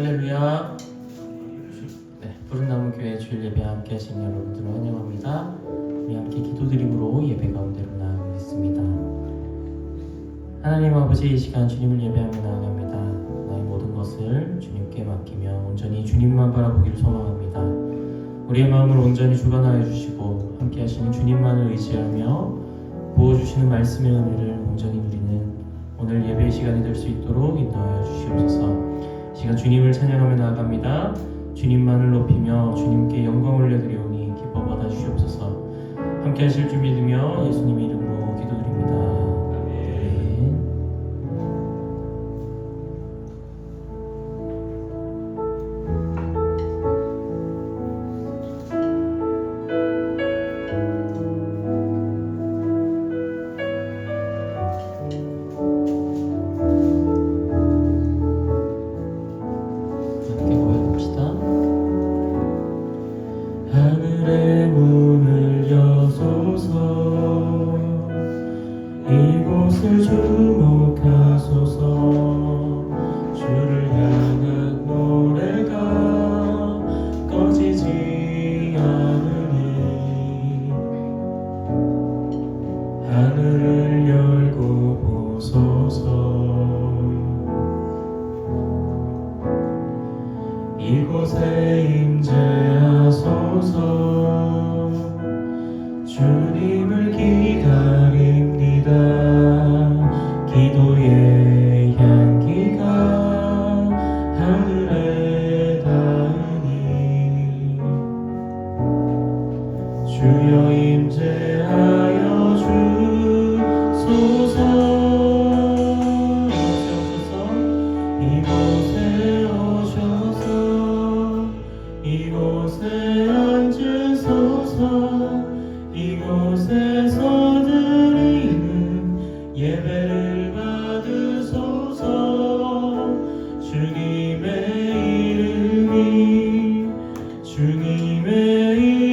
할렐루야. 네, 푸른나무 교회 주일 예배 함께 하신 여러분들을 환영합니다. 우리 함께 기도드림으로 예배 가운데로 나아가겠습니다. 하나님 아버지, 이 시간 주님을 예배하며 나아갑니다. 나의 모든 것을 주님께 맡기며 온전히 주님만 바라보기를 소망합니다. 우리의 마음을 온전히 주관하여 주시고 함께 하시는 주님만을 의지하며 부어주시는 말씀의 은혜를 온전히 누리는 오늘 예배의 시간이 될 수 있도록 인도하여 주시옵소서. 시간 주님을 찬양하며 나아갑니다. 주님만을 높이며 주님께 영광을 올려드리오니 기뻐 받아주시옵소서. 함께 하실 줄 믿으며 예수님 이름으로 기도드립니다. 아멘. 하늘의 문을 여소서. 이곳을 주목하소서. 주를 향한 노래가 꺼지지 않으니 하늘을 열고 보소서. 이곳에 임재하소서. 주님을 기다립니다. 기도의 향기가 하늘에 닿으니 주여 임재하여 주소서. 이곳에 오셔서 이곳에 앉으소서. 이곳에서 드리는 예배를 받으소서. 주님의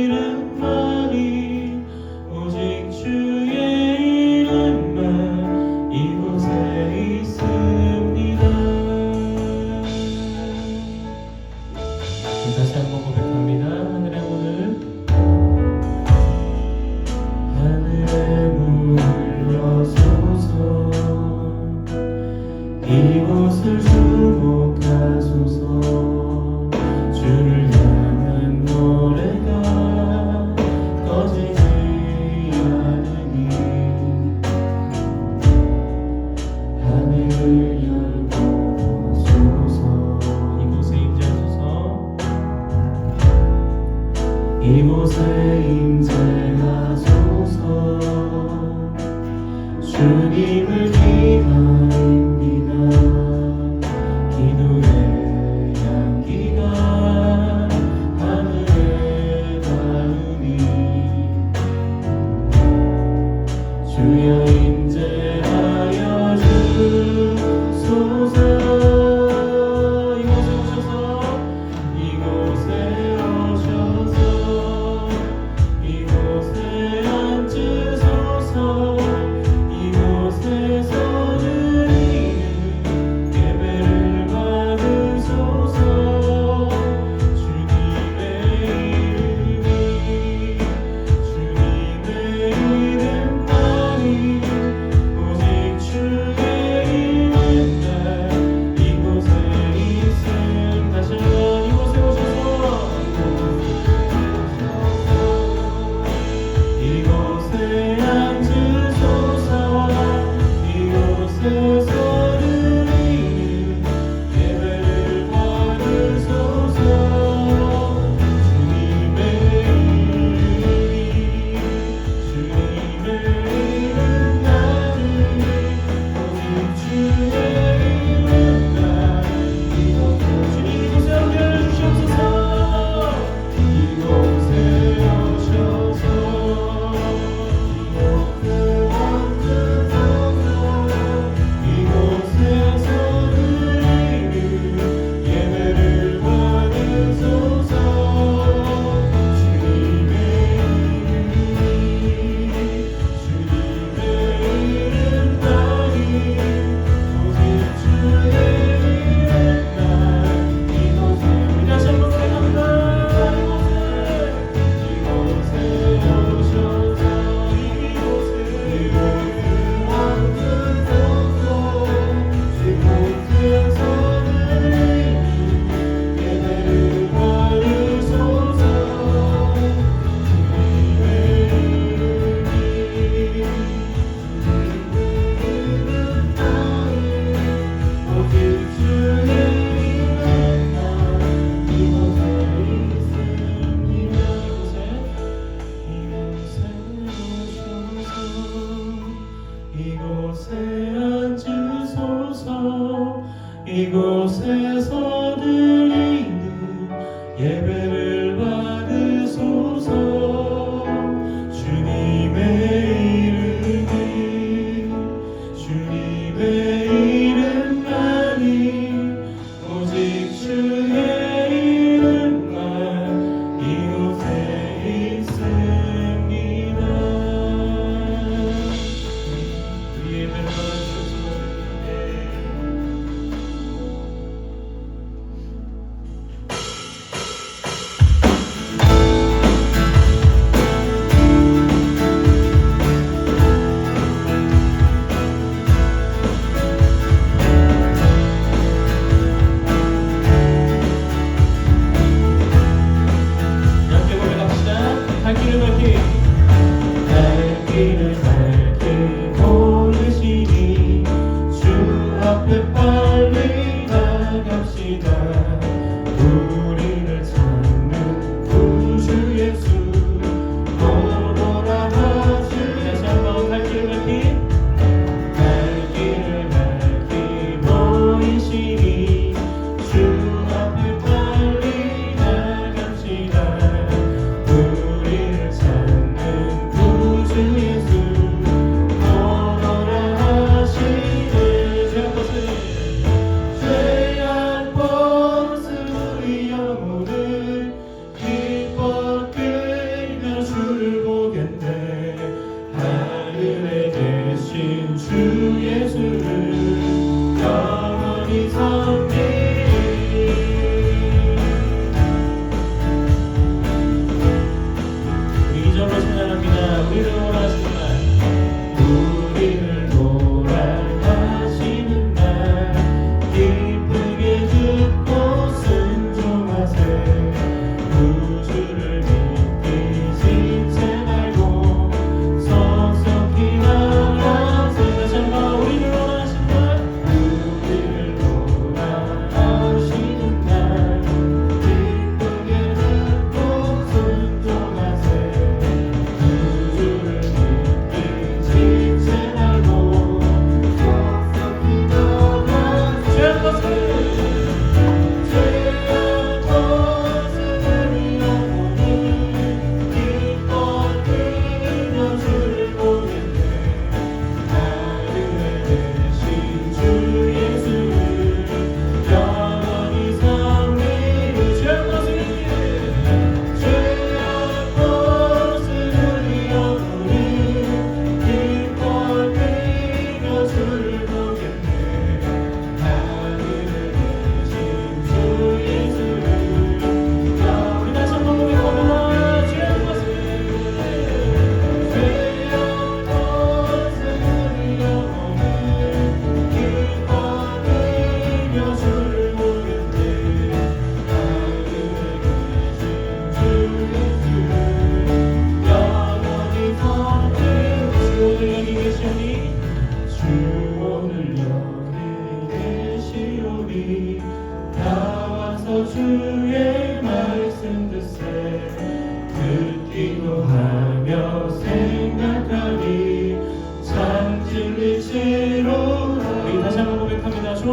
이름만이 오직 주의 이름만 이곳에 있습니다. 다시 한번 고백합니다. 하늘의 문을 여소서. 이곳을 주목하소서. 주를 향한 노래가 꺼지지 않으니 하늘을 열고 보소서. 이곳에 임재하소서. 이곳에 임재하소서. 주님을 기다립니다. 기도의 향기가 하늘에 닿으니 주여 임재하여 주소서. 이곳에 오셔서 이곳에 앉으소서. 이곳에서 드리는 예배를 받으소서. 주님의 이름만이 오직 이곳에서 드리는 예배를 받으소서. 주님의 이름이 주님의 이름만이 오직 주의 이름만 이곳에 있습니다. 우리 예배를 받으소서. 주의 말씀 듣세 듣기도 하며 생각하니 참 진리시로. 우리 다시 한번 고백합니다. 주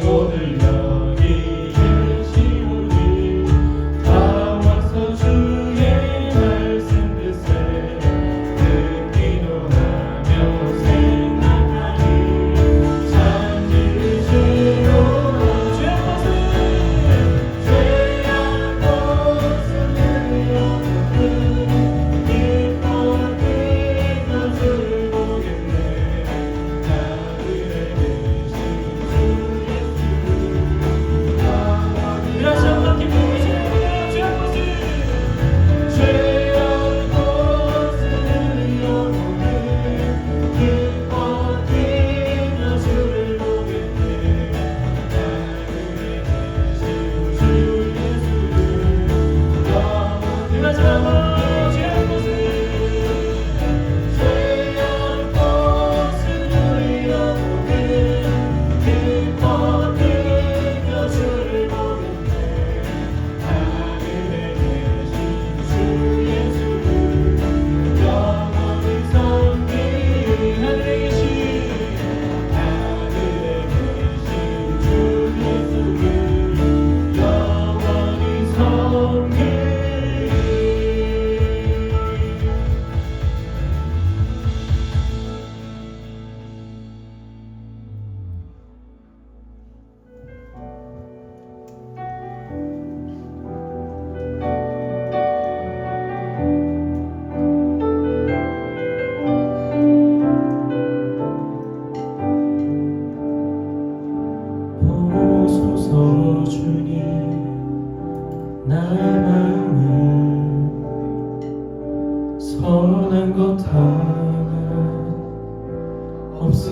오늘 여기 계시오니 다 와서 주의 말씀 듣세 듣기도 하며 생각하니 참 진리시로.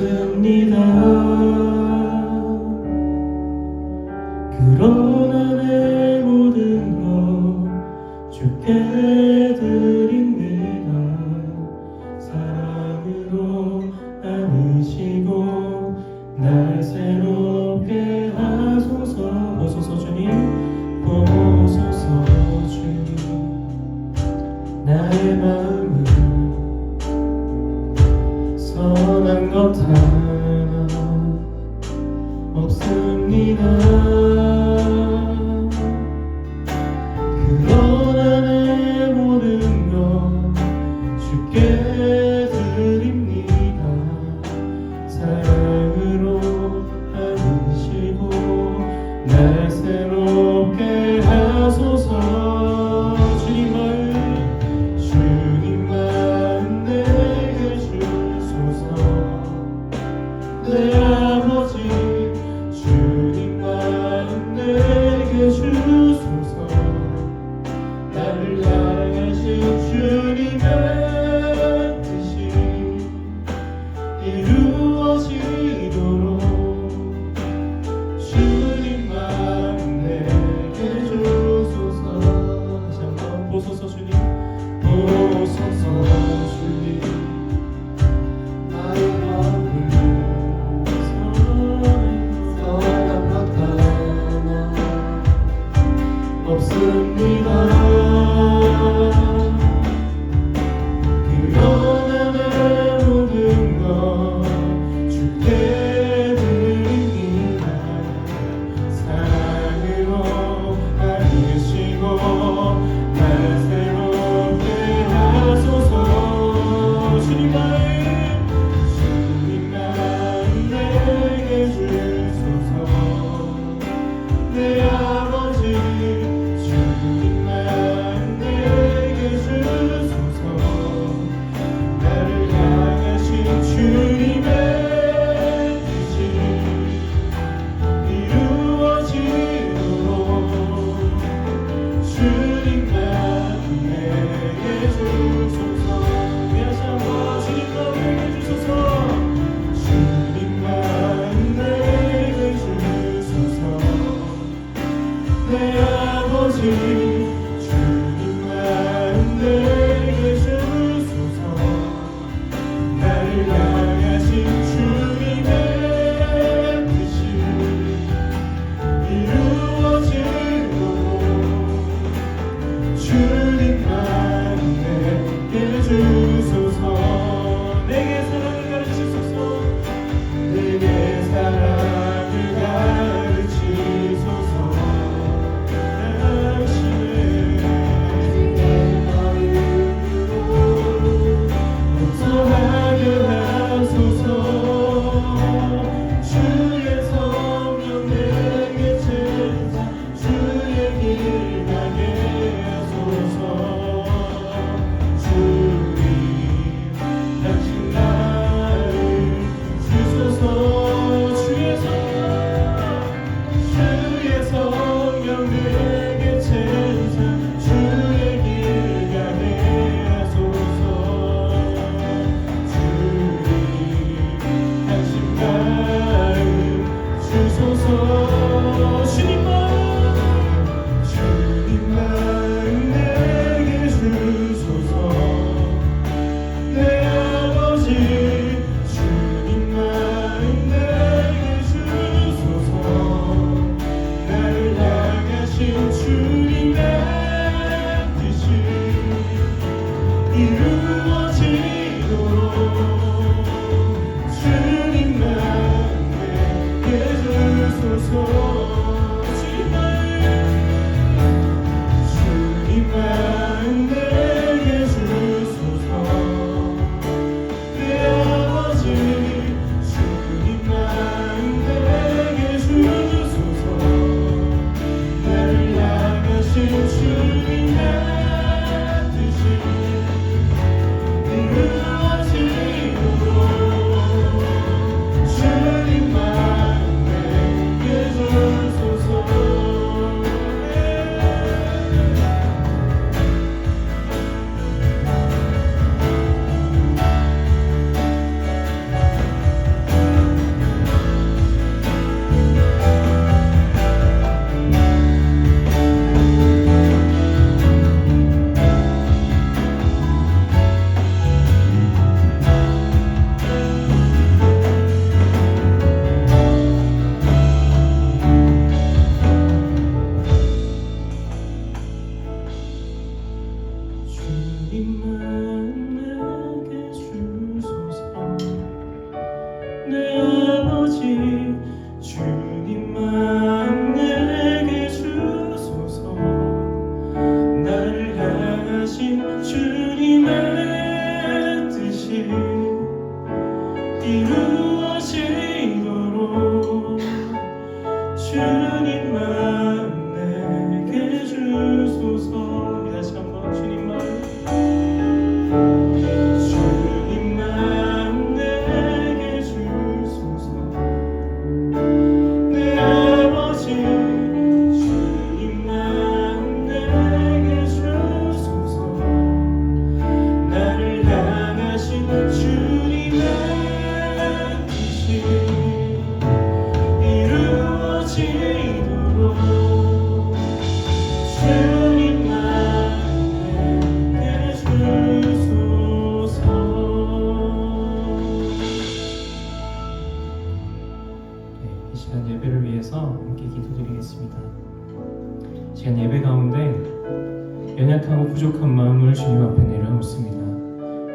없습니다. 그러나 내 모든 것 주께 드립니다. 사랑으로 안으시고 날 새롭게 하소서. 보소서 주님, 보소서 주님. 나의 마음은 선한 것 하나 없습니다. 그러나 내 모든 것 주께 드립니다. 사랑으로 안으시고 날 새롭게 하소서. 주님 마음 내게 주소서. 주님만 내게 주소서. 나를 향하신 주님의 뜻이 이루어지도록 주님만 내게 주소서. 다시 한번 주님만 내게 주소서. 내 아버지 주님만 내게 주소서. 나를 향하신 주님의 뜻이 이루어지도록 주님만 내게 주소서. 이 시간 예배를 위해서 함께 기도드리겠습니다. 이 시간 예배 가운데 연약하고 부족한 마음을 주님 앞에 내려놓습니다.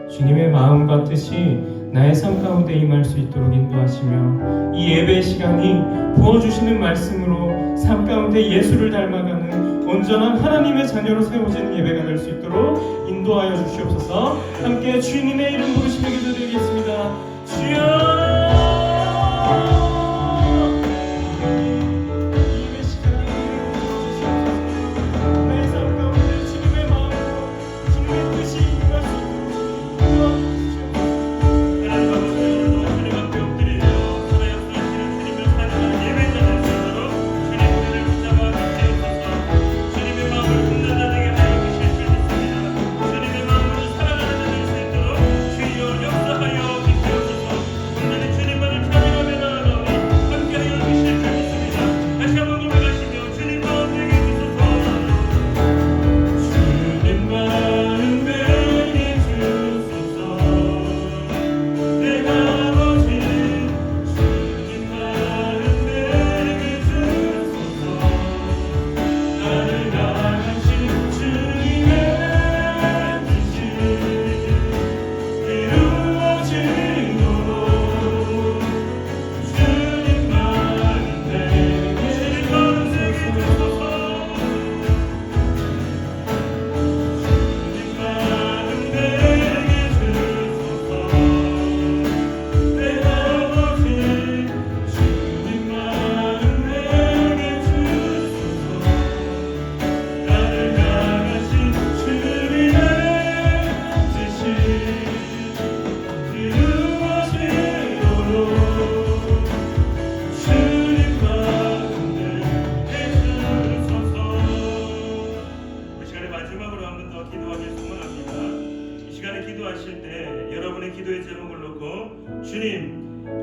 주님의 마음과 뜻이 나의 삶 가운데 임할 수 있도록 인도하시며, 이 예배 시간이 부어주시는 말씀으로 삶 가운데 예수를 닮아가는 온전한 하나님의 자녀로 세워지는 예배가 될 수 있도록 인도하여 주시옵소서. 함께 주님의 이름 부르시며 기도드리겠습니다. 주여,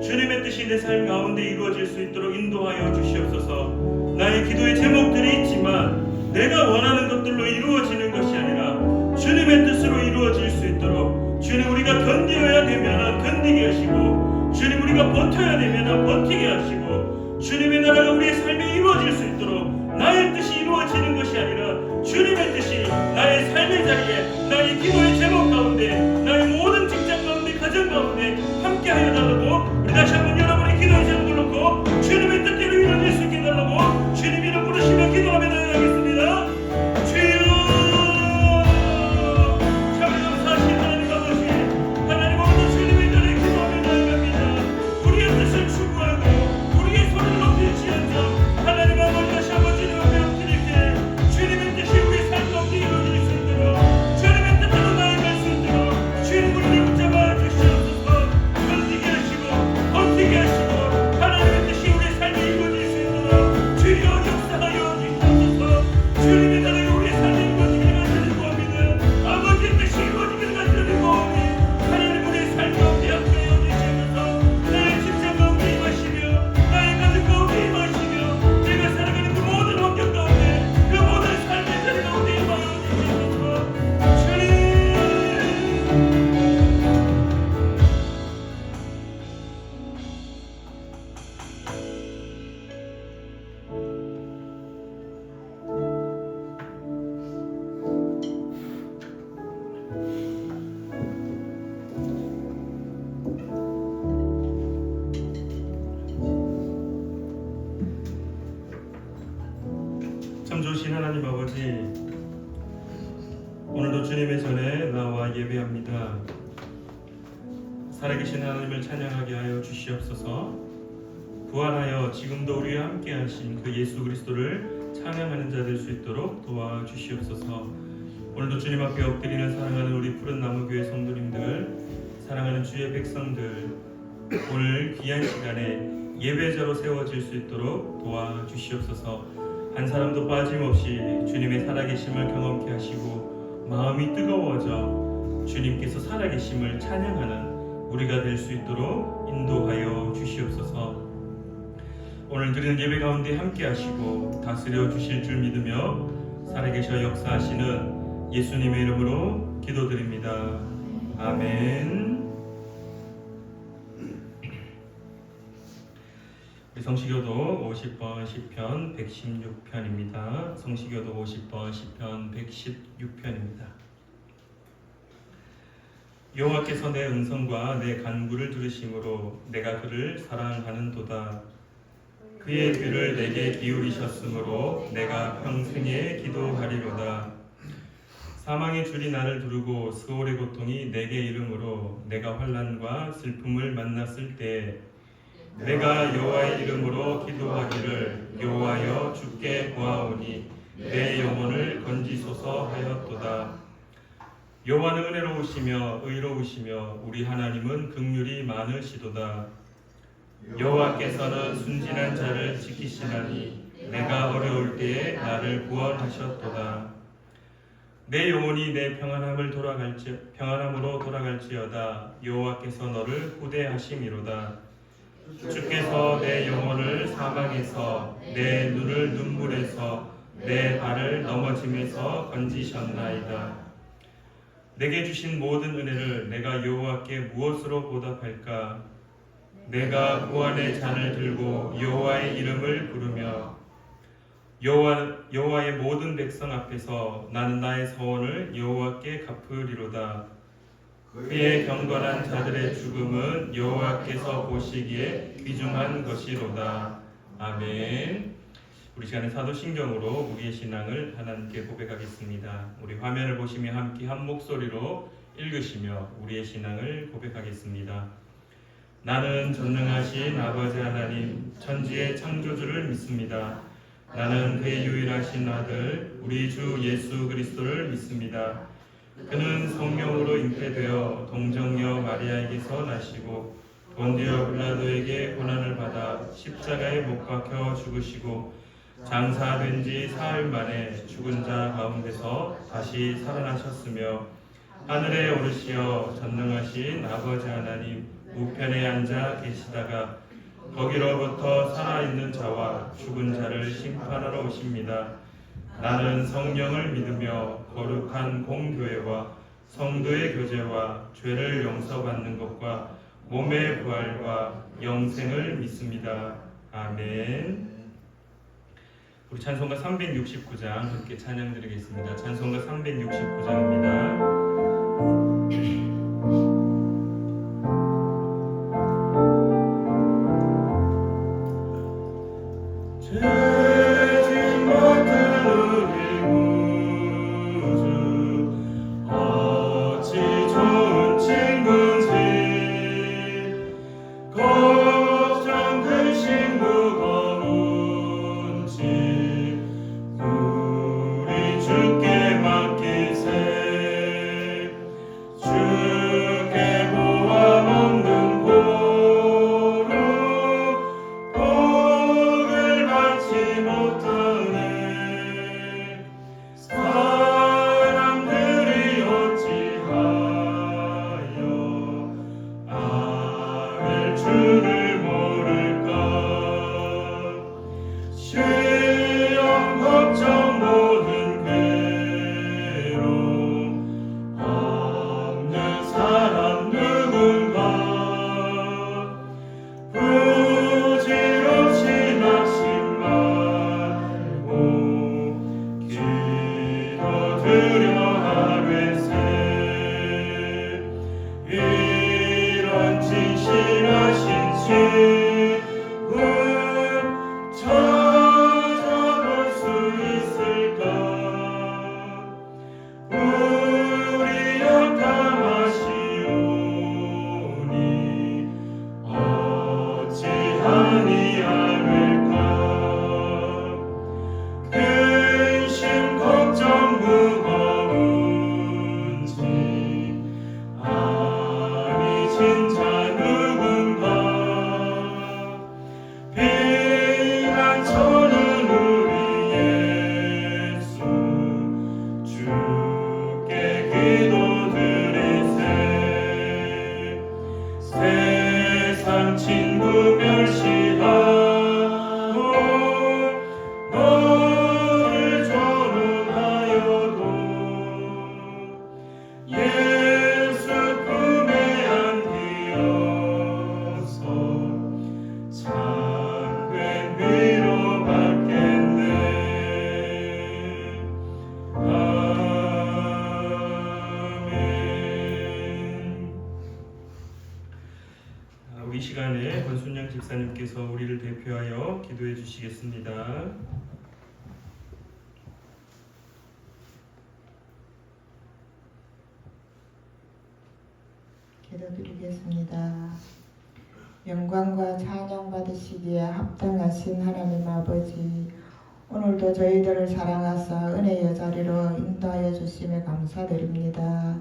주님의 뜻이 내 삶 가운데 이루어질 수 있도록 인도하여 주시옵소서. 나의 기도의 제목들이 있지만 내가 원하는 것들로 이루어지는 것이 아니라 주님의 뜻으로 이루어질 수 있도록, 주님 우리가 견디어야 되면 견디게 하시고, 주님 우리가 버텨야 되면 버티게 하시고, 주님의 나라가 우리의 삶에 이루어질 수 있도록 나의 뜻이 이루어지는 것이 아니라 주님의 뜻이 나의 삶의 자리에, 나의 기도의 제목 가운데, 나의 모든 직장 가운데, 가정 가운데 함께하여 달라고, 우리 다시 한번 여러분의 기도의 제목을 놓고 주님의 뜻대로 이루어질 수 있게 달라고 주님 이름 부르시며 기도하며 나아가겠습니다. 주여, 참 감사하신 하나님 아버지, 하나님 오늘 주님의 자리에 기도하며 나아갑니다. 우리의 뜻을 추구하고 우리의 손을 높일지언정 하나님 아버지, 다시 한번 주님 앞에 엎드릴게 주님의 뜻이 우리 삶 가운데 이루어질 수 있도록 주님의 뜻대로 나아갈 수 살아계신 하나님 아버지, 오늘도 주님의 전에 나와 예배합니다. 살아계신 하나님을 찬양하게 하여 주시옵소서. 부활하여 지금도 우리와 함께 하신 그 예수 그리스도를 찬양하는 자 될 수 있도록 도와주시옵소서. 오늘도 주님 앞에 엎드리는 사랑하는 우리 푸른 나무교회 성도님들, 사랑하는 주의 백성들, 오늘 귀한 시간에 예배자로 세워질 수 있도록 도와주시옵소서. 한 사람도 빠짐없이 주님의 살아계심을 경험케 하시고 마음이 뜨거워져 주님께서 살아계심을 찬양하는 우리가 될 수 있도록 인도하여 주시옵소서. 오늘 드리는 예배 가운데 함께 하시고 다스려 주실 줄 믿으며 살아계셔 역사하시는 예수님의 이름으로 기도드립니다. 아멘. 우리 성시교도 50번 시편 116편입니다. 성시교도 50번 시편 116편입니다. 여호와께서 내 음성과 내 간구를 들으심으로 내가 그를 사랑하는도다. 그의 귀를 내게 기울이셨으므로 내가 평생에 기도하리로다. 사망의 줄이 나를 두르고 스올의 고통이 내게 이름으로 내가 환난과 슬픔을 만났을 때 내가 여호와의 이름으로 기도하기를 여호와여 주께 구하오니 내 영혼을 건지소서 하였도다. 여호와는 은혜로우시며 의로우시며 우리 하나님은 긍휼이 많으시도다. 여호와께서는 순진한 자를 지키시나니 내가 어려울 때에 나를 구원하셨도다. 내 영혼이 내 평안함으로 돌아갈지어다. 여호와께서 너를 후대하심이로다. 주께서 내 영혼을 사망에서 내 눈을 눈물에서 내 발을 넘어짐에서 건지셨나이다. 내게 주신 모든 은혜를 내가 여호와께 무엇으로 보답할까? 내가 구원의 잔을 들고 여호와의 이름을 부르며 여호와의 모든 백성 앞에서 나는 나의 서원을 여호와께 갚으리로다. 그의 경건한 자들의 죽음은 여호와께서 보시기에 귀중한 것이로다. 아멘. 우리 시간에 사도신경으로 우리의 신앙을 하나님께 고백하겠습니다. 우리 화면을 보시며 함께 한 목소리로 읽으시며 우리의 신앙을 고백하겠습니다. 나는 전능하신 아버지 하나님 천지의 창조주를 믿습니다. 나는 그의 유일하신 아들 우리 주 예수 그리스도를 믿습니다. 그는 성령으로 잉태되어 동정녀 마리아에게서 나시고 본디오 빌라도에게 고난을 받아 십자가에 못 박혀 죽으시고 장사된 지 사흘 만에 죽은 자 가운데서 다시 살아나셨으며 하늘에 오르시어 전능하신 아버지 하나님 우편에 앉아 계시다가 거기로부터 살아있는 자와 죽은 자를 심판하러 오십니다. 나는 성령을 믿으며 거룩한 공교회와 성도의 교제와 죄를 용서받는 것과 몸의 부활과 영생을 믿습니다. 아멘. 우리 찬송가 369장 함께 찬양 드리겠습니다. 찬송가 369장입니다. 진실하신 세상 친구 멸시하고 너를 조롱하여도 예수 품에 안기어서 참된 위로받겠네. 아멘. 이 시간에 권순양 집사님께서 우리를 대표하여 기도해 주시겠습니다. 기도드리겠습니다. 영광과 찬양 받으시기에 합당하신 하나님 아버지, 오늘도 저희들을 사랑하사 은혜의 자리로 인도하여 주심에 감사드립니다.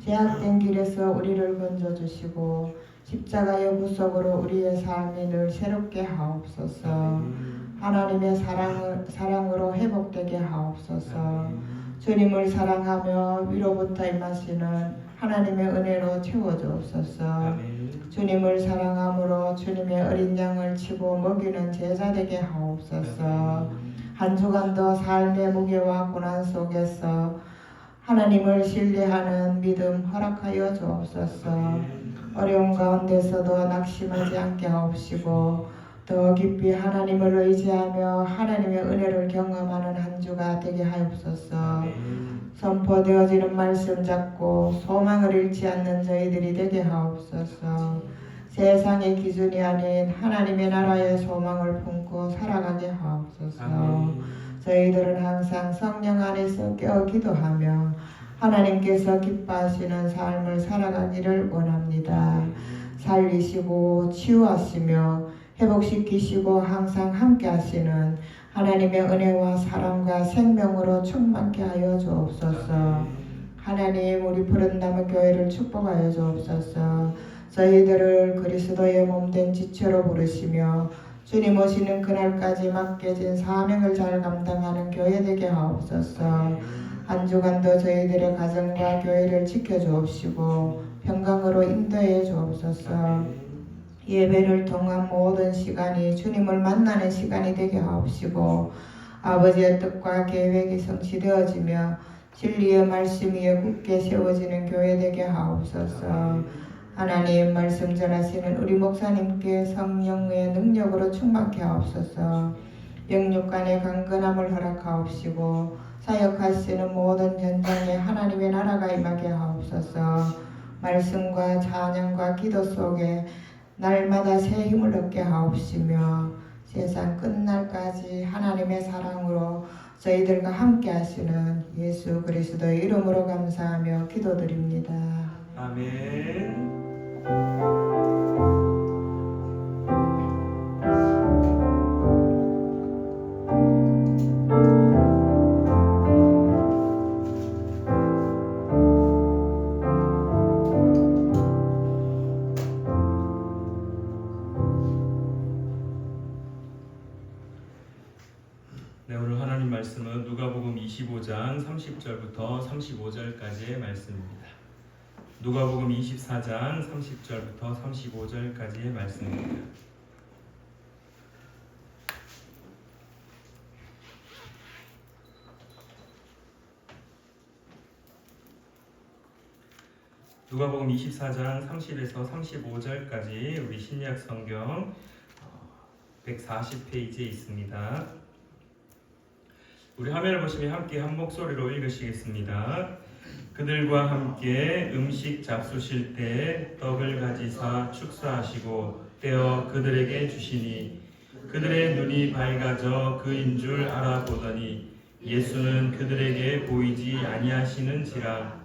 제약된 길에서 우리를 건져주시고 십자가의 구속으로 우리의 삶이 늘 새롭게 하옵소서. 하나님의 사랑으로 회복되게 하옵소서. 주님을 사랑하며 위로부터 임하시는 하나님의 은혜로 채워주옵소서. 주님을 사랑함으로 주님의 어린 양을 치고 먹이는 제자 되게 하옵소서. 한 주간도 삶의 무게와 고난 속에서 하나님을 신뢰하는 믿음 허락하여 주옵소서. 어려운 가운데서도 낙심하지 않게 하옵시고 더 깊이 하나님을 의지하며 하나님의 은혜를 경험하는 한 주가 되게 하옵소서. 선포되어지는 말씀 잡고 소망을 잃지 않는 저희들이 되게 하옵소서. 세상의 기준이 아닌 하나님의 나라의 소망을 품고 살아가게 하옵소서. 저희들은 항상 성령 안에서 깨어 기도하며 하나님께서 기뻐하시는 삶을 살아가기를 원합니다. 살리시고 치유하시며 회복시키시고 항상 함께 하시는 하나님의 은혜와 사랑과 생명으로 충만케 하여 주옵소서. 하나님, 우리 푸른나무 교회를 축복하여 주옵소서. 저희들을 그리스도의 몸된 지체로 부르시며 주님 오시는 그날까지 맡겨진 사명을 잘 감당하는 교회 되게 하옵소서. 한 주간도 저희들의 가정과 교회를 지켜주옵시고 평강으로 인도해 주옵소서. 예배를 통한 모든 시간이 주님을 만나는 시간이 되게 하옵시고 아버지의 뜻과 계획이 성취되어지며 진리의 말씀 위에 굳게 세워지는 교회 되게 하옵소서. 하나님, 말씀 전하시는 우리 목사님께 성령의 능력으로 충만케 하옵소서. 영육간의 강건함을 허락하옵시고 사역하시는 모든 현장에 하나님의 나라가 임하게 하옵소서. 말씀과 찬양과 기도 속에 날마다 새 힘을 얻게 하옵시며 세상 끝날까지 하나님의 사랑으로 저희들과 함께 하시는 예수 그리스도의 이름으로 감사하며 기도드립니다. 아멘. 네, 오늘 하나님 말씀은 누가복음 25장 30절부터 35절까지의 말씀입니다. 누가복음 24장 30절부터 35절까지의 말씀입니다. 누가복음 24장 30에서 35절까지 우리 신약 성경 140페이지에 있습니다. 우리 화면을 보시면 함께 한 목소리로 읽으시겠습니다. 그들과 함께 음식 잡수실 때 떡을 가지사 축사하시고 떼어 그들에게 주시니 그들의 눈이 밝아져 그인 줄 알아보더니 예수는 그들에게 보이지 아니하시는지라.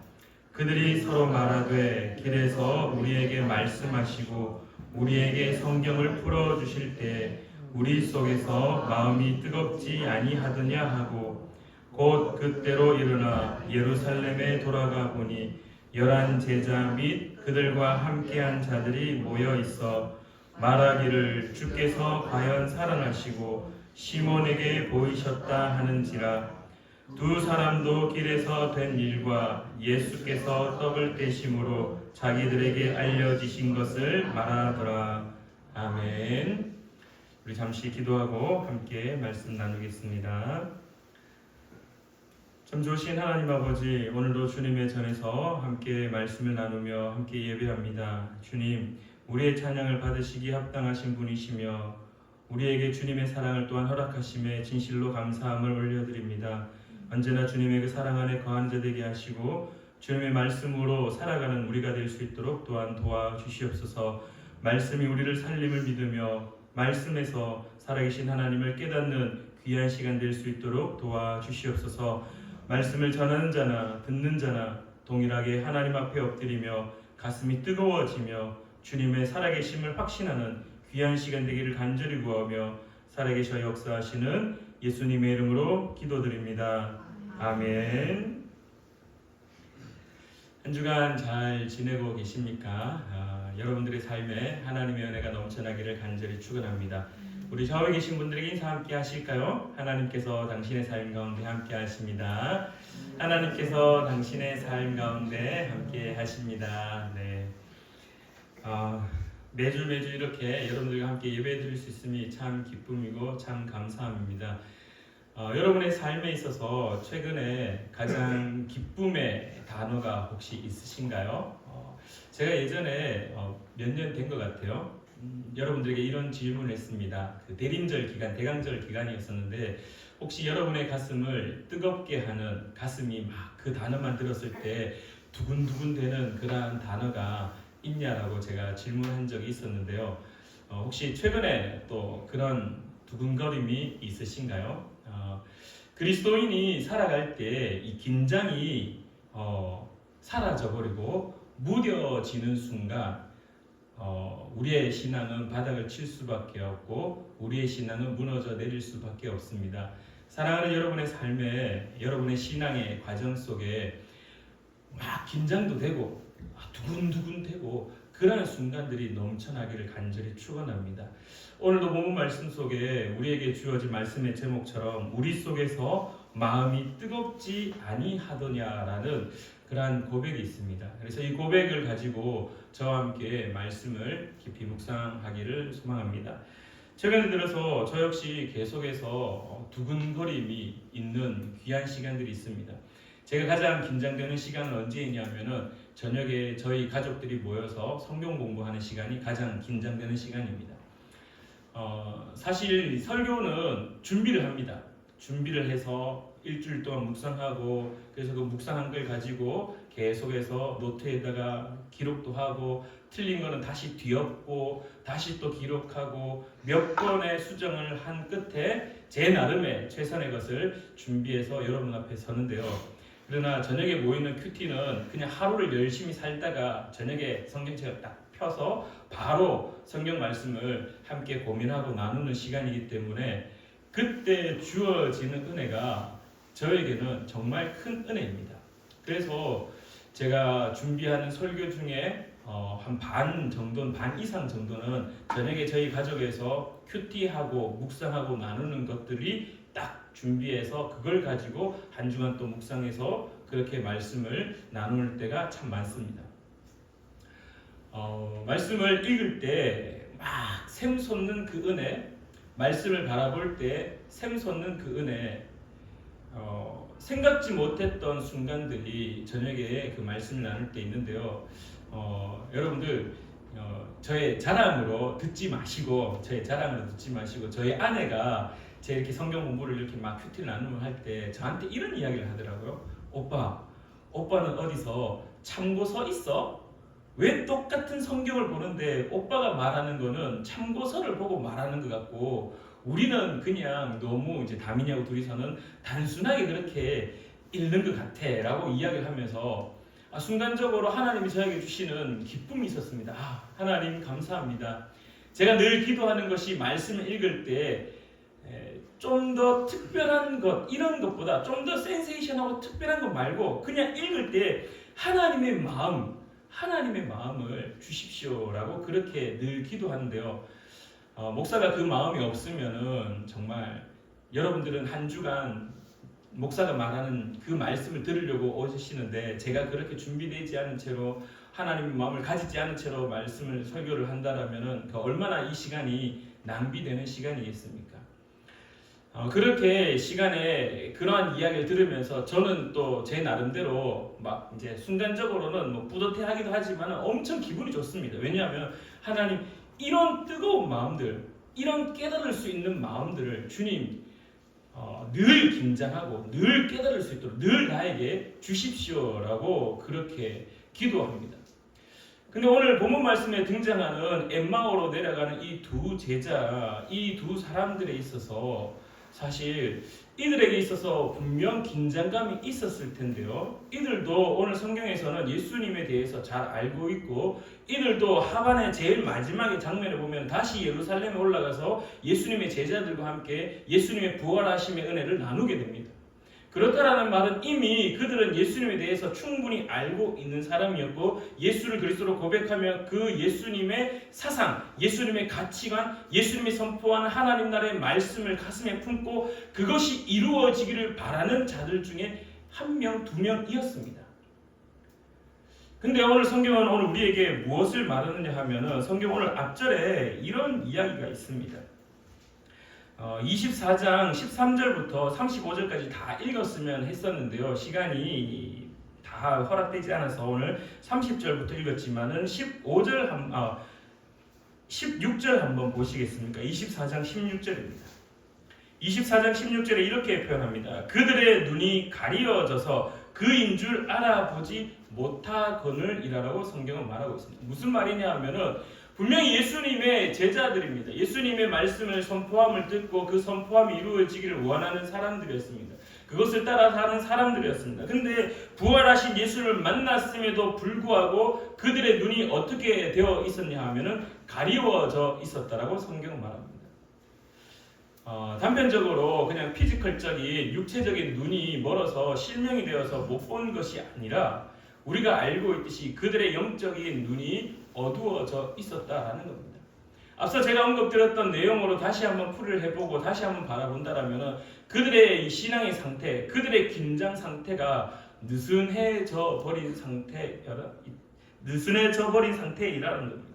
그들이 서로 말하되 길에서 우리에게 말씀하시고 우리에게 성경을 풀어주실 때 우리 속에서 마음이 뜨겁지 아니하더냐 하고 곧 그때로 일어나 예루살렘에 돌아가 보니 11 제자 및 그들과 함께한 자들이 모여 있어 말하기를 주께서 과연 살아나시고 시몬에게 보이셨다 하는지라. 두 사람도 길에서 된 일과 예수께서 떡을 떼심으로 자기들에게 알려지신 것을 말하더라. 아멘. 우리 잠시 기도하고 함께 말씀 나누겠습니다. 참 좋으신 하나님 아버지, 오늘도 주님의 전에서 함께 말씀을 나누며 함께 예배합니다. 주님, 우리의 찬양을 받으시기 합당하신 분이시며 우리에게 주님의 사랑을 또한 허락하심에 진실로 감사함을 올려드립니다. 언제나 주님의 그 사랑 안에 거하는 자 되게 하시고 주님의 말씀으로 살아가는 우리가 될 수 있도록 또한 도와주시옵소서. 말씀이 우리를 살림을 믿으며 말씀에서 살아계신 하나님을 깨닫는 귀한 시간 될 수 있도록 도와주시옵소서. 말씀을 전하는 자나 듣는 자나 동일하게 하나님 앞에 엎드리며 가슴이 뜨거워지며 주님의 살아계심을 확신하는 귀한 시간 되기를 간절히 구하며 살아계셔 역사하시는 예수님의 이름으로 기도드립니다. 아멘. 한 주간 잘 지내고 계십니까? 여러분들의 삶에 하나님의 은혜가 넘쳐나기를 간절히 축원합니다. 우리 좌우에 계신 분들에게 인사 함께 하실까요? 하나님께서 당신의 삶 가운데 함께 하십니다. 하나님께서 당신의 삶 가운데 함께 하십니다. 네. 매주 이렇게 여러분들과 함께 예배 드릴 수 있음이 참 기쁨이고 참 감사합니다. 여러분의 삶에 있어서 최근에 가장 기쁨의 단어가 혹시 있으신가요? 제가 예전에 몇 년 된 것 같아요. 여러분들에게 이런 질문을 했습니다. 그 대림절 기간, 대강절 기간이었었는데 혹시 여러분의 가슴을 뜨겁게 하는, 가슴이 막 그 단어만 들었을 때 두근두근 되는 그러한 단어가 있냐라고 제가 질문한 적이 있었는데요. 혹시 최근에 또 그런 두근거림이 있으신가요? 그리스도인이 살아갈 때 이 긴장이 사라져버리고 무뎌지는 순간 우리의 신앙은 바닥을 칠 수밖에 없고 우리의 신앙은 무너져 내릴 수밖에 없습니다. 사랑하는 여러분의 삶에, 여러분의 신앙의 과정 속에 막 긴장도 되고 두근두근 되고 그러한 순간들이 넘쳐나기를 간절히 축원합니다. 오늘도 본문 말씀 속에 우리에게 주어진 말씀의 제목처럼 우리 속에서 마음이 뜨겁지 아니하더냐라는 그러한 고백이 있습니다. 그래서 이 고백을 가지고 저와 함께 말씀을 깊이 묵상하기를 소망합니다. 최근 들어서 저 역시 계속해서 두근거림이 있는 귀한 시간들이 있습니다. 제가 가장 긴장되는 시간은 언제이냐면은 저녁에 저희 가족들이 모여서 성경 공부하는 시간이 가장 긴장되는 시간입니다. 사실 설교는 준비를 합니다. 준비를 해서 일주일 동안 묵상하고 그래서 그 묵상한 걸 가지고 계속해서 노트에다가 기록도 하고 틀린 거는 다시 뒤엎고 다시 또 기록하고 몇 번의 수정을 한 끝에 제 나름의 최선의 것을 준비해서 여러분 앞에 서는데요. 그러나 저녁에 모이는 큐티는 그냥 하루를 열심히 살다가 저녁에 성경책을 딱 펴서 바로 성경 말씀을 함께 고민하고 나누는 시간이기 때문에 그때 주어지는 은혜가 저에게는 정말 큰 은혜입니다. 그래서 제가 준비하는 설교 중에 한 반 정도는, 반 이상 정도는 저녁에 저희 가족에서 큐티하고 묵상하고 나누는 것들이 딱 준비해서 그걸 가지고 한 주간 또 묵상해서 그렇게 말씀을 나눌 때가 참 많습니다. 말씀을 읽을 때 막 샘솟는 그 은혜, 말씀을 바라볼 때 샘솟는 그 은혜, 생각지 못했던 순간들이 저녁에 그 말씀을 나눌 때 있는데요. 여러분들 저의 자랑으로 듣지 마시고 저희 아내가 제 이렇게 성경 공부를 이렇게 막 큐티를 나누면 할 때 저한테 이런 이야기를 하더라고요. 오빠는 어디서 참고서 있어? 왜 똑같은 성경을 보는데 오빠가 말하는 거는 참고서를 보고 말하는 것 같고 우리는 그냥 너무 이제 다민이하고 둘이서는 단순하게 그렇게 읽는 것 같아 라고 이야기를 하면서 순간적으로 하나님이 저에게 주시는 기쁨이 있었습니다. 하나님 감사합니다. 제가 늘 기도하는 것이 말씀을 읽을 때 좀 더 특별한 것, 이런 것보다 좀 더 센세이션하고 특별한 것 말고 그냥 읽을 때 하나님의 마음을 주십시오라고 그렇게 늘 기도하는데요. 목사가 그 마음이 없으면은 정말 여러분들은 한 주간 목사가 말하는 그 말씀을 들으려고 오시는데 제가 그렇게 준비되지 않은 채로 하나님의 마음을 가지지 않은 채로 말씀을 설교를 한다라면은 얼마나 이 시간이 낭비되는 시간이겠습니까? 그렇게 시간에 그러한 이야기를 들으면서 저는 또 제 나름대로 막 이제 순간적으로는 뭐 뿌듯해하기도 하지만 엄청 기분이 좋습니다. 왜냐하면 하나님 이런 뜨거운 마음들, 이런 깨달을 수 있는 마음들을 주님 늘 긴장하고 늘 깨달을 수 있도록 늘 나에게 주십시오라고 그렇게 기도합니다. 근데 오늘 본문 말씀에 등장하는 엠마오로 내려가는 이 두 제자, 이 두 사람들에 있어서 사실 이들에게 있어서 분명 긴장감이 있었을 텐데요. 이들도 오늘 성경에서는 예수님에 대해서 잘 알고 있고 이들도 하반의 제일 마지막의 장면에 보면 다시 예루살렘에 올라가서 예수님의 제자들과 함께 예수님의 부활하심의 은혜를 나누게 됩니다. 그렇다라는 말은 이미 그들은 예수님에 대해서 충분히 알고 있는 사람이었고 예수를 그리스도로 고백하며 그 예수님의 사상, 예수님의 가치관, 예수님이 선포하는 하나님 나라의 말씀을 가슴에 품고 그것이 이루어지기를 바라는 자들 중에 한 명, 두 명이었습니다. 근데 오늘 성경은 오늘 우리에게 무엇을 말하느냐 하면은 성경 오늘 앞절에 이런 이야기가 있습니다. 24장 13절부터 35절까지 다 읽었으면 했었는데요. 시간이 다 허락되지 않아서 오늘 30절부터 읽었지만은 16절 한번 보시겠습니까? 24장 16절입니다. 24장 16절에 이렇게 표현합니다. 그들의 눈이 가리어져서 그인 줄 알아보지 못하거늘이라고 성경은 말하고 있습니다. 무슨 말이냐 하면은 분명히 예수님의 제자들입니다. 예수님의 말씀을 선포함을 듣고 그 선포함이 이루어지기를 원하는 사람들이었습니다. 그것을 따라 사는 사람들이었습니다. 근데 부활하신 예수를 만났음에도 불구하고 그들의 눈이 어떻게 되어 있었냐 하면은 가리워져 있었다라고 성경은 말합니다. 단편적으로 그냥 피지컬적인 육체적인 눈이 멀어서 실명이 되어서 못 본 것이 아니라 우리가 알고 있듯이 그들의 영적인 눈이 어두워져 있었다라는 겁니다. 앞서 제가 언급드렸던 내용으로 다시 한번 풀이를 해보고 다시 한번 바라본다라면 그들의 신앙의 상태, 그들의 긴장 상태가 느슨해져 버린 상태이라는 겁니다.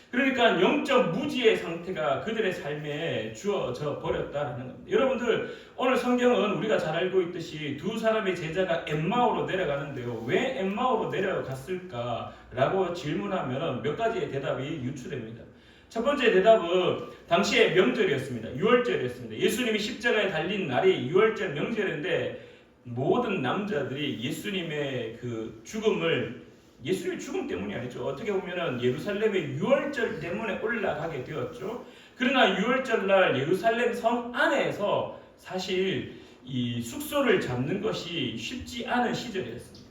그러니까 영적 무지의 상태가 그들의 삶에 주어져 버렸다는 겁니다. 여러분들 오늘 성경은 우리가 잘 알고 있듯이 두 사람의 제자가 엠마오로 내려가는데요. 왜 엠마오로 내려갔을까라고 질문하면 몇 가지의 대답이 유추됩니다. 첫 번째 대답은 당시의 명절이었습니다. 6월절이었습니다. 예수님이 십자가에 달린 날이 6월절 명절인데 모든 남자들이 예수님의 그 죽음을 예수님의 죽음 때문이 아니죠. 어떻게 보면 예루살렘의 6월절 때문에 올라가게 되었죠. 그러나 6월절 날 예루살렘 성 안에서 사실 이 숙소를 잡는 것이 쉽지 않은 시절이었습니다.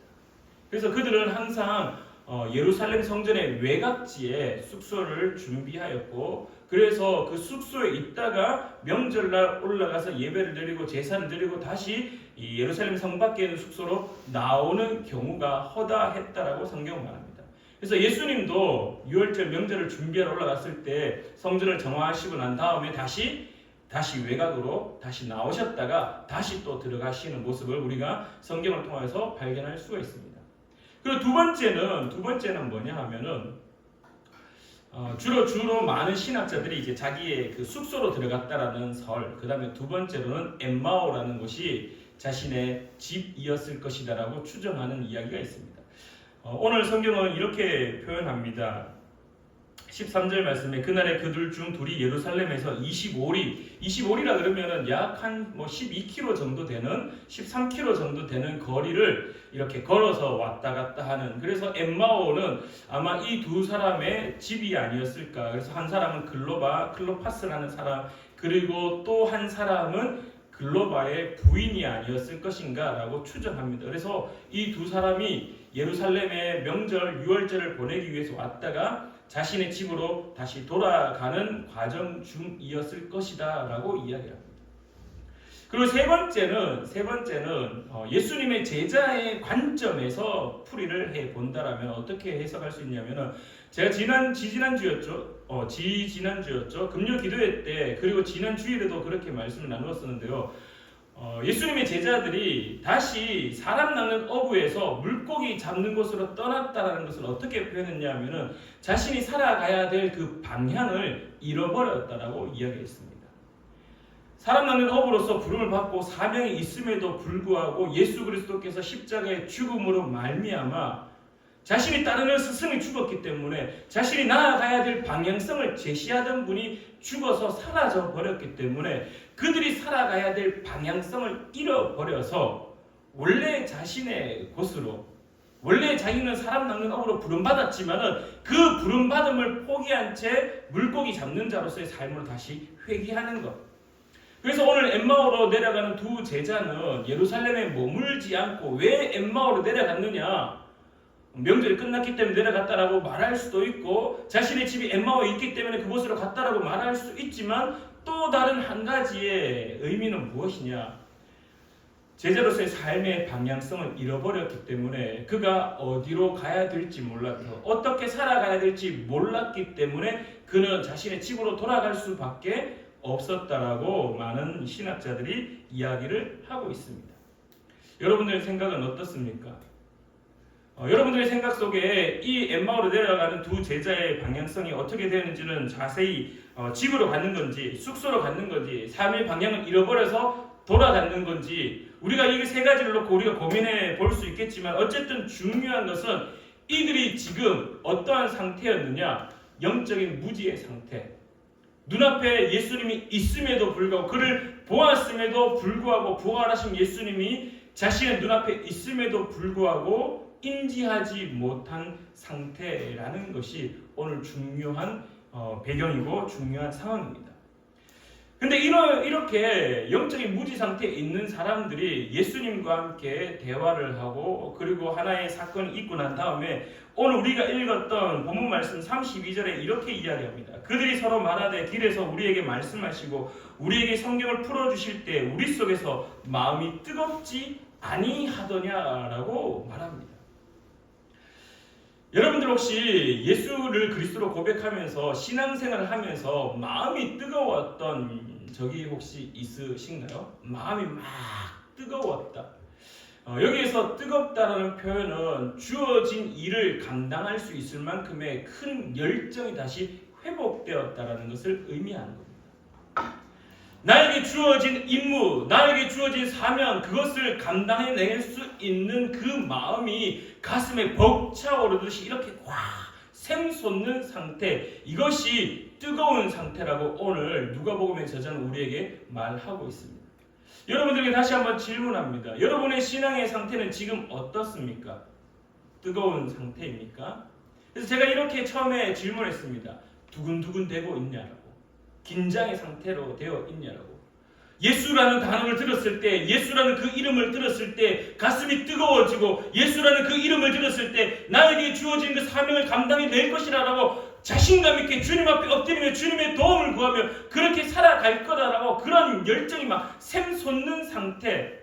그래서 그들은 항상 예루살렘 성전의 외곽지에 숙소를 준비하였고 그래서 그 숙소에 있다가 명절날 올라가서 예배를 드리고 제사를 드리고 다시 이 예루살렘 성 밖에 있는 숙소로 나오는 경우가 허다했다라고 성경은 말합니다. 그래서 예수님도 6월절 명절을 준비하러 올라갔을 때 성전을 정화하시고 난 다음에 다시 외곽으로 다시 나오셨다가 다시 또 들어가시는 모습을 우리가 성경을 통해서 발견할 수가 있습니다. 그리고 두 번째는 뭐냐 하면은 주로 많은 신학자들이 이제 자기의 그 숙소로 들어갔다라는 설, 그 다음에 두 번째로는 엠마오라는 곳이 자신의 집이었을 것이다라고 추정하는 이야기가 있습니다. 오늘 성경은 이렇게 표현합니다. 13절 말씀에 그날에 그들 중 둘이 예루살렘에서 25리라 그러면은 약 한 12km 정도 되는 13km 정도 되는 거리를 이렇게 걸어서 왔다 갔다 하는, 그래서 엠마오는 아마 이 두 사람의 집이 아니었을까. 그래서 한 사람은 클로파스라는 사람, 그리고 또 한 사람은 글로바의 부인이 아니었을 것인가 라고 추정합니다. 그래서 이 두 사람이 예루살렘의 명절 6월절을 보내기 위해서 왔다가 자신의 집으로 다시 돌아가는 과정 중이었을 것이다 라고 이야기합니다. 그리고 세 번째는 예수님의 제자의 관점에서 풀이를 해본다라면 어떻게 해석할 수 있냐면, 제가 지지난주였죠. 금요 기도회 때, 그리고 지난 주일에도 그렇게 말씀을 나누었었는데요. 예수님의 제자들이 다시 사람 낚는 어부에서 물고기 잡는 곳으로 떠났다는 것을 어떻게 표현했냐 하면은 자신이 살아가야 될 그 방향을 잃어버렸다라고 이야기했습니다. 사람 낚는 어부로서 부름을 받고 사명이 있음에도 불구하고 예수 그리스도께서 십자가의 죽음으로 말미암아 자신이 따르는 스승이 죽었기 때문에 자신이 나아가야 될 방향성을 제시하던 분이 죽어서 사라져 버렸기 때문에 그들이 살아가야 될 방향성을 잃어버려서 원래 자신의 곳으로, 원래 자기는 사람 낚는 어부로 부름받았지만은 그 부름받음을 포기한 채 물고기 잡는 자로서의 삶으로 다시 회귀하는 것. 그래서 오늘 엠마오로 내려가는 두 제자는 예루살렘에 머물지 않고 왜 엠마오로 내려갔느냐? 명절이 끝났기 때문에 내려갔다라고 말할 수도 있고 자신의 집이 엠마오에 있기 때문에 그곳으로 갔다라고 말할 수 있지만 또 다른 한 가지의 의미는 무엇이냐? 제자로서의 삶의 방향성을 잃어버렸기 때문에 그가 어디로 가야 될지 몰랐고 어떻게 살아가야 될지 몰랐기 때문에 그는 자신의 집으로 돌아갈 수밖에 없었다라고 많은 신학자들이 이야기를 하고 있습니다. 여러분들의 생각은 어떻습니까? 여러분들의 생각 속에 이 엠마오로 내려가는 두 제자의 방향성이 어떻게 되는지는 자세히 집으로 갔는 건지 숙소로 갔는 건지 삶의 방향을 잃어버려서 돌아가는 건지 우리가 이 세 가지를 놓고 우리가 고민해 볼 수 있겠지만 어쨌든 중요한 것은 이들이 지금 어떠한 상태였느냐? 영적인 무지의 상태. 눈앞에 예수님이 있음에도 불구하고 그를 보았음에도 불구하고 부활하신 예수님이 자신의 눈앞에 있음에도 불구하고 인지하지 못한 상태라는 것이 오늘 중요한 배경이고 중요한 상황입니다. 근데 이렇게 영적인 무지 상태에 있는 사람들이 예수님과 함께 대화를 하고 그리고 하나의 사건이 있고 난 다음에 오늘 우리가 읽었던 본문 말씀 32절에 이렇게 이야기합니다. 그들이 서로 말하되 길에서 우리에게 말씀하시고 우리에게 성경을 풀어주실 때 우리 속에서 마음이 뜨겁지 아니하더냐라고 말합니다. 여러분들 혹시 예수를 그리스도로 고백하면서 신앙생활을 하면서 마음이 뜨거웠던 적이 혹시 있으신가요? 마음이 막 뜨거웠다. 여기에서 뜨겁다라는 표현은 주어진 일을 감당할 수 있을 만큼의 큰 열정이 다시 회복되었다라는 것을 의미하는 겁니다. 나에게 주어진 임무, 나에게 주어진 사명, 그것을 감당해낼 수 있는 그 마음이 가슴에 벅차오르듯이 이렇게 확 샘솟는 상태, 이것이 뜨거운 상태라고 오늘 누가복음의 저자는 우리에게 말하고 있습니다. 여러분들에게 다시 한번 질문합니다. 여러분의 신앙의 상태는 지금 어떻습니까? 뜨거운 상태입니까? 그래서 제가 이렇게 처음에 질문했습니다. 두근두근 되고 있냐라고. 긴장의 상태로 되어 있냐라고. 예수라는 단어를 들었을 때, 예수라는 그 이름을 들었을 때 가슴이 뜨거워지고 예수라는 그 이름을 들었을 때 나에게 주어진 그 사명을 감당해낼 것이라고 자신감 있게 주님 앞에 엎드리며 주님의 도움을 구하며 그렇게 살아갈 거다라고 그런 열정이 막 샘솟는 상태.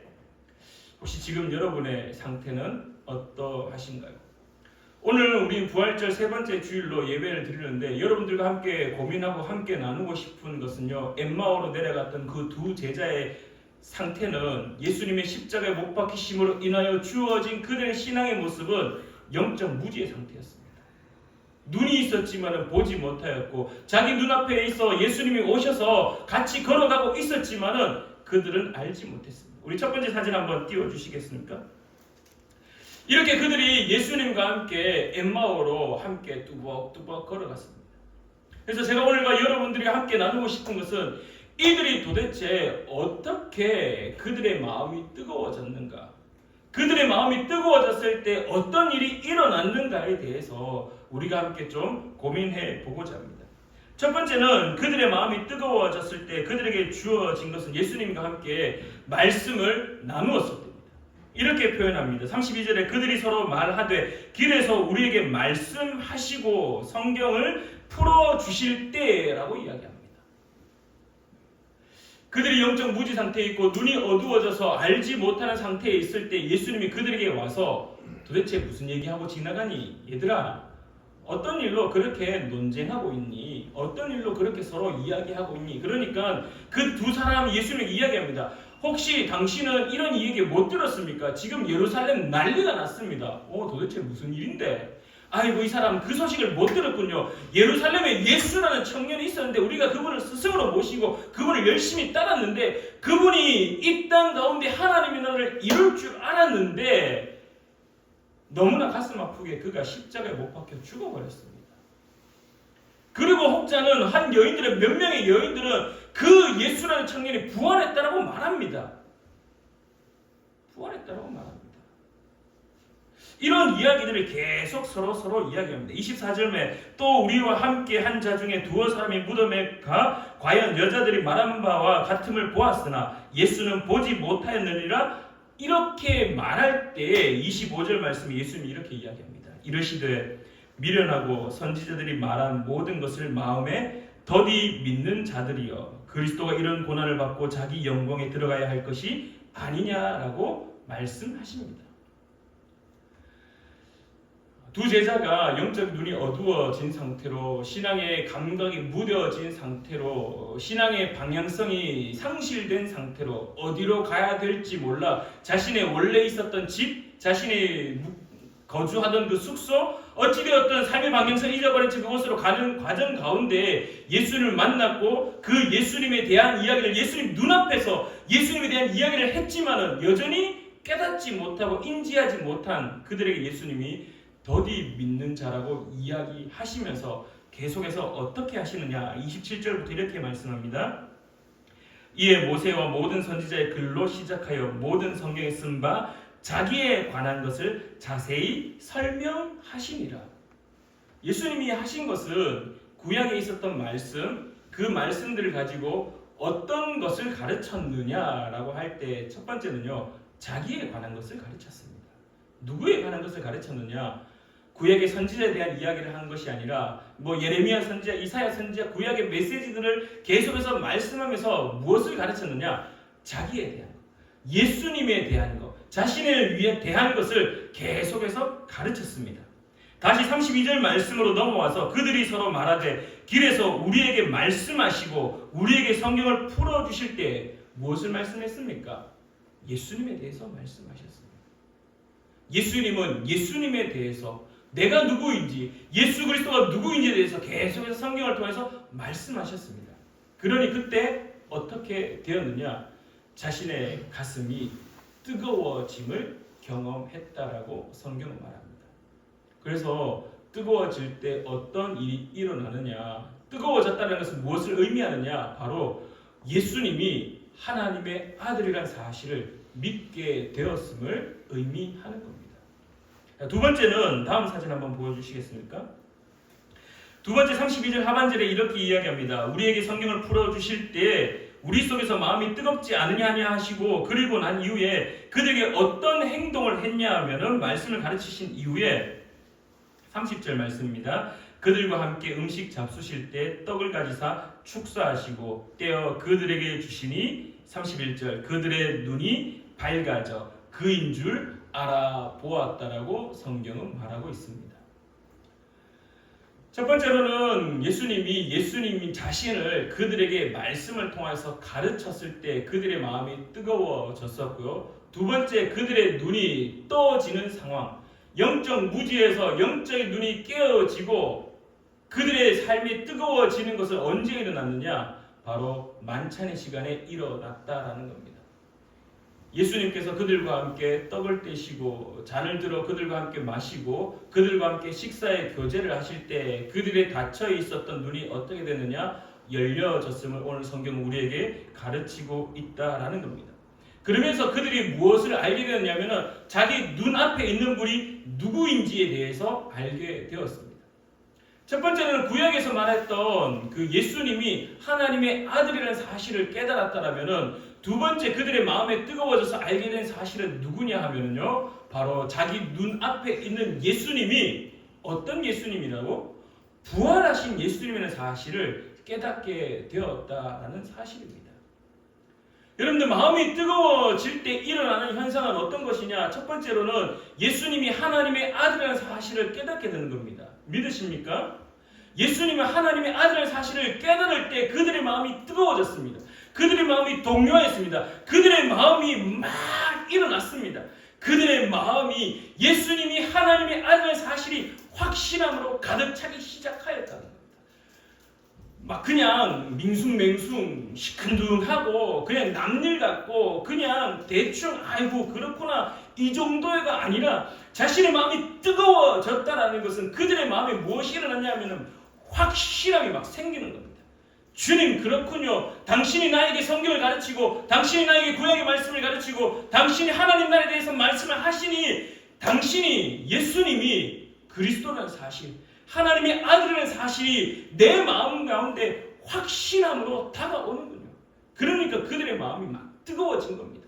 혹시 지금 여러분의 상태는 어떠하신가요? 오늘 우리 부활절 세 번째 주일로 예배를 드리는데 여러분들과 함께 고민하고 함께 나누고 싶은 것은요, 엠마오로 내려갔던 그 두 제자의 상태는 예수님의 십자가에 못 박히심으로 인하여 주어진 그들의 신앙의 모습은 영적 무지의 상태였습니다. 눈이 있었지만 보지 못하였고 자기 눈앞에 있어 예수님이 오셔서 같이 걸어가고 있었지만 그들은 알지 못했습니다. 우리 첫 번째 사진 한번 띄워주시겠습니까? 이렇게 그들이 예수님과 함께 엠마오로 함께 뚜벅뚜벅 걸어갔습니다. 그래서 제가 오늘과 여러분들이 함께 나누고 싶은 것은 이들이 도대체 어떻게 그들의 마음이 뜨거워졌는가, 그들의 마음이 뜨거워졌을 때 어떤 일이 일어났는가에 대해서 우리가 함께 좀 고민해 보고자 합니다. 첫 번째는 그들의 마음이 뜨거워졌을 때 그들에게 주어진 것은 예수님과 함께 말씀을 나누었을 때 이렇게 표현합니다. 32절에 그들이 서로 말하되 길에서 우리에게 말씀하시고 성경을 풀어주실 때라고 이야기합니다. 그들이 영적 무지 상태에 있고 눈이 어두워져서 알지 못하는 상태에 있을 때 예수님이 그들에게 와서 도대체 무슨 얘기하고 지나가니? 얘들아, 어떤 일로 그렇게 논쟁하고 있니? 어떤 일로 그렇게 서로 이야기하고 있니? 그러니까 그 두 사람이 예수님에게 이야기합니다. 혹시 당신은 이런 이야기 못 들었습니까? 지금 예루살렘 난리가 났습니다. 도대체 무슨 일인데? 아이고, 이 사람 그 소식을 못 들었군요. 예루살렘에 예수라는 청년이 있었는데 우리가 그분을 스승으로 모시고 그분을 열심히 따랐는데 그분이 이 땅 가운데 하나님의 나라를 이룰 줄 알았는데 너무나 가슴 아프게 그가 십자가에 못 박혀 죽어버렸습니다. 그리고 혹자는 한 여인들은 몇 명의 여인들은 그 예수라는 청년이 부활했다라고 말합니다. 부활했다라고 말합니다. 이런 이야기들을 계속 서로 이야기합니다. 24절에 또 우리와 함께 한 자 중에 두어 사람이 무덤에 가 과연 여자들이 말한 바와 같음을 보았으나 예수는 보지 못하였느니라. 이렇게 말할 때 25절 말씀에 예수님이 이렇게 이야기합니다. 이르시되 미련하고 선지자들이 말한 모든 것을 마음에 더디 믿는 자들이여 그리스도가 이런 고난을 받고 자기 영광에 들어가야 할 것이 아니냐라고 말씀하십니다. 두 제자가 영적 눈이 어두워진 상태로 신앙의 감각이 무뎌진 상태로 신앙의 방향성이 상실된 상태로 어디로 가야 될지 몰라 자신의 원래 있었던 집, 자신의 거주하던 그 숙소, 어찌되었던 삶의 방향성을 잊어버린 채 그곳으로 가는 과정 가운데 예수님을 만났고 그 예수님에 대한 이야기를 예수님 눈앞에서 예수님에 대한 이야기를 했지만은 여전히 깨닫지 못하고 인지하지 못한 그들에게 예수님이 더디 믿는 자라고 이야기하시면서 계속해서 어떻게 하시느냐 27절부터 이렇게 말씀합니다. 이에 모세와 모든 선지자의 글로 시작하여 모든 성경에 쓴 바 자기에 관한 것을 자세히 설명하시니라. 예수님이 하신 것은 구약에 있었던 말씀, 그 말씀들을 가지고 어떤 것을 가르쳤느냐라고 할 때 첫 번째는요, 자기에 관한 것을 가르쳤습니다. 누구에 관한 것을 가르쳤느냐? 구약의 선지자에 대한 이야기를 한 것이 아니라 예레미야 선지자, 이사야 선지자, 구약의 메시지들을 계속해서 말씀하면서 무엇을 가르쳤느냐? 자기에 대한 것, 예수님에 대한 것, 자신을 위해 대한 것을 계속해서 가르쳤습니다. 다시 32절 말씀으로 넘어와서 그들이 서로 말하되 길에서 우리에게 말씀하시고 우리에게 성경을 풀어주실 때 무엇을 말씀했습니까? 예수님에 대해서 말씀하셨습니다. 예수님은 예수님에 대해서 내가 누구인지, 예수 그리스도가 누구인지에 대해서 계속해서 성경을 통해서 말씀하셨습니다. 그러니 그때 어떻게 되었느냐? 자신의 가슴이 뜨거워짐을 경험했다라고 성경은 말합니다. 그래서 뜨거워질 때 어떤 일이 일어나느냐? 뜨거워졌다는 것은 무엇을 의미하느냐? 바로 예수님이 하나님의 아들이라는 사실을 믿게 되었음을 의미하는 겁니다. 두 번째는 다음 사진 한번 보여주시겠습니까? 두 번째 32절 하반절에 이렇게 이야기합니다. 우리에게 성경을 풀어주실 때 우리 속에서 마음이 뜨겁지 않으냐 하시고 그리고 난 이후에 그들에게 어떤 행동을 했냐 하면은 말씀을 가르치신 이후에 30절 말씀입니다. 그들과 함께 음식 잡수실 때 떡을 가지사 축사하시고 떼어 그들에게 주시니 31절 그들의 눈이 밝아져 그인 줄 알아보았다라고 성경은 말하고 있습니다. 첫 번째로는 예수님이 자신을 그들에게 말씀을 통해서 가르쳤을 때 그들의 마음이 뜨거워졌었고요. 두 번째, 그들의 눈이 떠지는 상황, 영적 무지에서 영적인 눈이 깨어지고 그들의 삶이 뜨거워지는 것은 언제 일어났느냐? 바로 만찬의 시간에 일어났다라는 겁니다. 예수님께서 그들과 함께 떡을 떼시고 잔을 들어 그들과 함께 마시고 그들과 함께 식사의 교제를 하실 때 그들의 닫혀 있었던 눈이 어떻게 되느냐? 열려졌음을 오늘 성경은 우리에게 가르치고 있다라는 겁니다. 그러면서 그들이 무엇을 알게 되었냐면은 자기 눈앞에 있는 분이 누구인지에 대해서 알게 되었습니다. 첫 번째는 구약에서 말했던 그 예수님이 하나님의 아들이라는 사실을 깨달았다라면은 두 번째 그들의 마음에 뜨거워져서 알게 된 사실은 누구냐 하면요, 바로 자기 눈앞에 있는 예수님이 어떤 예수님이라고? 부활하신 예수님이라는 사실을 깨닫게 되었다라는 사실입니다. 여러분들 마음이 뜨거워질 때 일어나는 현상은 어떤 것이냐? 첫 번째로는 예수님이 하나님의 아들이라는 사실을 깨닫게 되는 겁니다. 믿으십니까? 예수님이 하나님의 아들이라는 사실을 깨달을 때 그들의 마음이 뜨거워졌습니다. 그들의 마음이 동요했습니다. 그들의 마음이 막 일어났습니다. 그들의 마음이 예수님이 하나님의 아들이라는 사실이 확신함으로 가득 차기 시작하였다는 겁니다. 막 그냥 밍숭맹숭 시큰둥하고 그냥 남일 같고 그냥 대충 아이고 그렇구나 이 정도가 아니라 자신의 마음이 뜨거워졌다라는 것은 그들의 마음에 무엇이 일어났냐면 확실함이 막 생기는 겁니다. 주님 그렇군요. 당신이 나에게 성경을 가르치고 당신이 나에게 구약의 말씀을 가르치고 당신이 하나님 나라에 대해서 말씀을 하시니 당신이 예수님이 그리스도라는 사실 하나님의 아들이라는 사실이 내 마음 가운데 확신함으로 다가오는군요. 그러니까 그들의 마음이 막 뜨거워진 겁니다.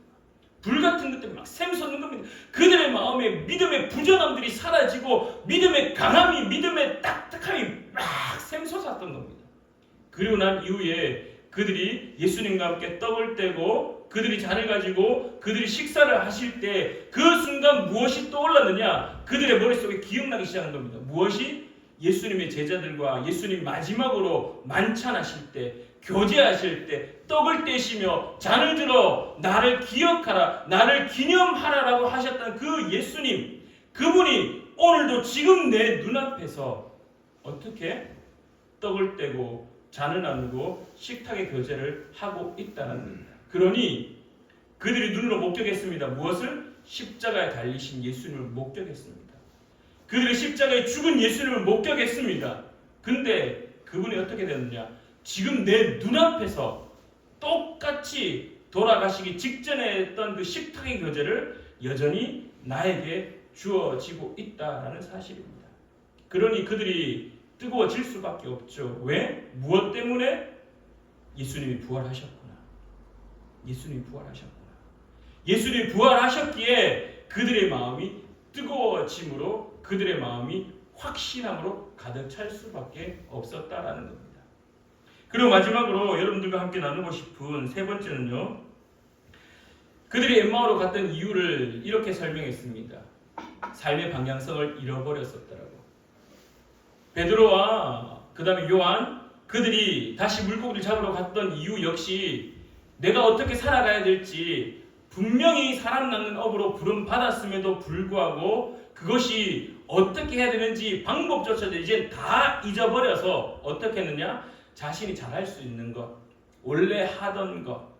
불같은 것들이 막 샘솟는 겁니다. 그들의 마음에 믿음의 부전함들이 사라지고 믿음의 강함이 믿음의 딱딱함이 막 샘솟았던 겁니다. 그리고 난 이후에 그들이 예수님과 함께 떡을 떼고 그들이 잔을 가지고 그들이 식사를 하실 때 그 순간 무엇이 떠올랐느냐? 그들의 머릿속에 기억나기 시작한 겁니다. 무엇이? 예수님의 제자들과 예수님 마지막으로 만찬하실 때 교제하실 때 떡을 떼시며 잔을 들어 나를 기억하라 나를 기념하라라고 하셨던 그 예수님 그분이 오늘도 지금 내 눈앞에서 어떻게 떡을 떼고 잔을 나누고 식탁의 교제를 하고 있다는 겁니다. 그러니 그들이 눈으로 목격했습니다. 무엇을? 십자가에 달리신 예수님을 목격했습니다. 그들이 십자가에 죽은 예수님을 목격했습니다. 근데 그분이 어떻게 됐느냐? 지금 내 눈앞에서 똑같이 돌아가시기 직전에 했던 그 식탁의 교제를 여전히 나에게 주어지고 있다라는 사실입니다. 그러니 그들이 뜨거워질 수밖에 없죠. 왜? 무엇 때문에? 예수님이 부활하셨구나. 예수님이 부활하셨구나. 예수님이 부활하셨기에 그들의 마음이 뜨거워짐으로 그들의 마음이 확신함으로 가득 찰 수밖에 없었다라는 겁니다. 그리고 마지막으로 여러분들과 함께 나누고 싶은 세 번째는요. 그들이 엠마오로 갔던 이유를 이렇게 설명했습니다. 삶의 방향성을 잃어버렸었더라고. 베드로와 그 다음에 요한 그들이 다시 물고기를 잡으러 갔던 이유 역시 내가 어떻게 살아가야 될지 분명히 사람 낳는 업으로 부름 받았음에도 불구하고 그것이 어떻게 해야 되는지 방법조차도 이제 다 잊어버려서 어떻게 했느냐? 자신이 잘할 수 있는 것, 원래 하던 것,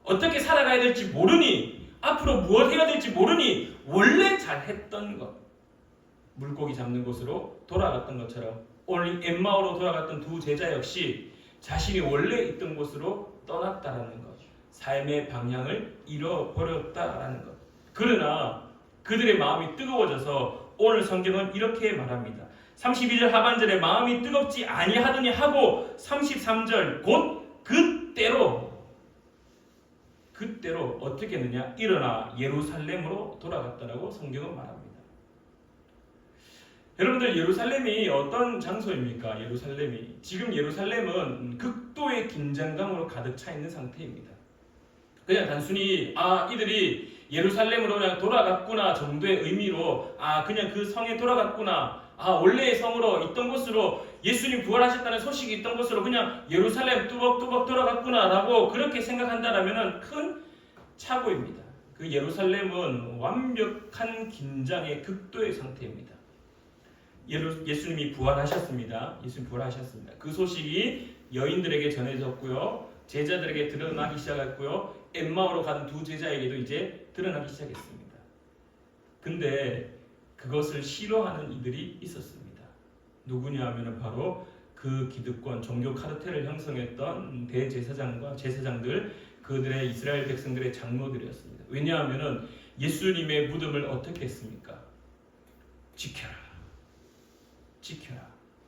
어떻게 살아가야 될지 모르니 앞으로 무엇 해야 될지 모르니 원래 잘했던 것 물고기 잡는 곳으로 돌아갔던 것처럼 오늘 엠마오로 돌아갔던 두 제자 역시 자신이 원래 있던 곳으로 떠났다라는 것 삶의 방향을 잃어버렸다라는 것 그러나 그들의 마음이 뜨거워져서 오늘 성경은 이렇게 말합니다. 32절 하반절에 마음이 뜨겁지 아니하더니 하고 33절 곧 그때로 어떻게 했느냐? 일어나 예루살렘으로 돌아갔다라고 성경은 말합니다. 여러분들 예루살렘이 어떤 장소입니까? 예루살렘이 지금 예루살렘은 극도의 긴장감으로 가득 차 있는 상태입니다. 그냥 단순히 이들이 예루살렘으로 그냥 돌아갔구나 정도의 의미로 그냥 그 성에 돌아갔구나 원래의 성으로 있던 곳으로 예수님 부활하셨다는 소식이 있던 곳으로 그냥 예루살렘 뚜벅뚜벅 돌아갔구나 라고 그렇게 생각한다면 큰 착오입니다. 그 예루살렘은 완벽한 긴장의 극도의 상태입니다. 예수님이 부활하셨습니다. 예수님 부활하셨습니다. 그 소식이 여인들에게 전해졌고요. 제자들에게 드러나기 시작했고요. 엠마오로 가는 두 제자에게도 이제 드러나기 시작했습니다. 근데 그것을 싫어하는 이들이 있었습니다. 누구냐 하면 바로 그 기득권, 종교 카르텔을 형성했던 대제사장과 제사장들, 그들의 이스라엘 백성들의 장로들이었습니다. 왜냐하면 예수님의 무덤을 어떻게 했습니까? 지켜라.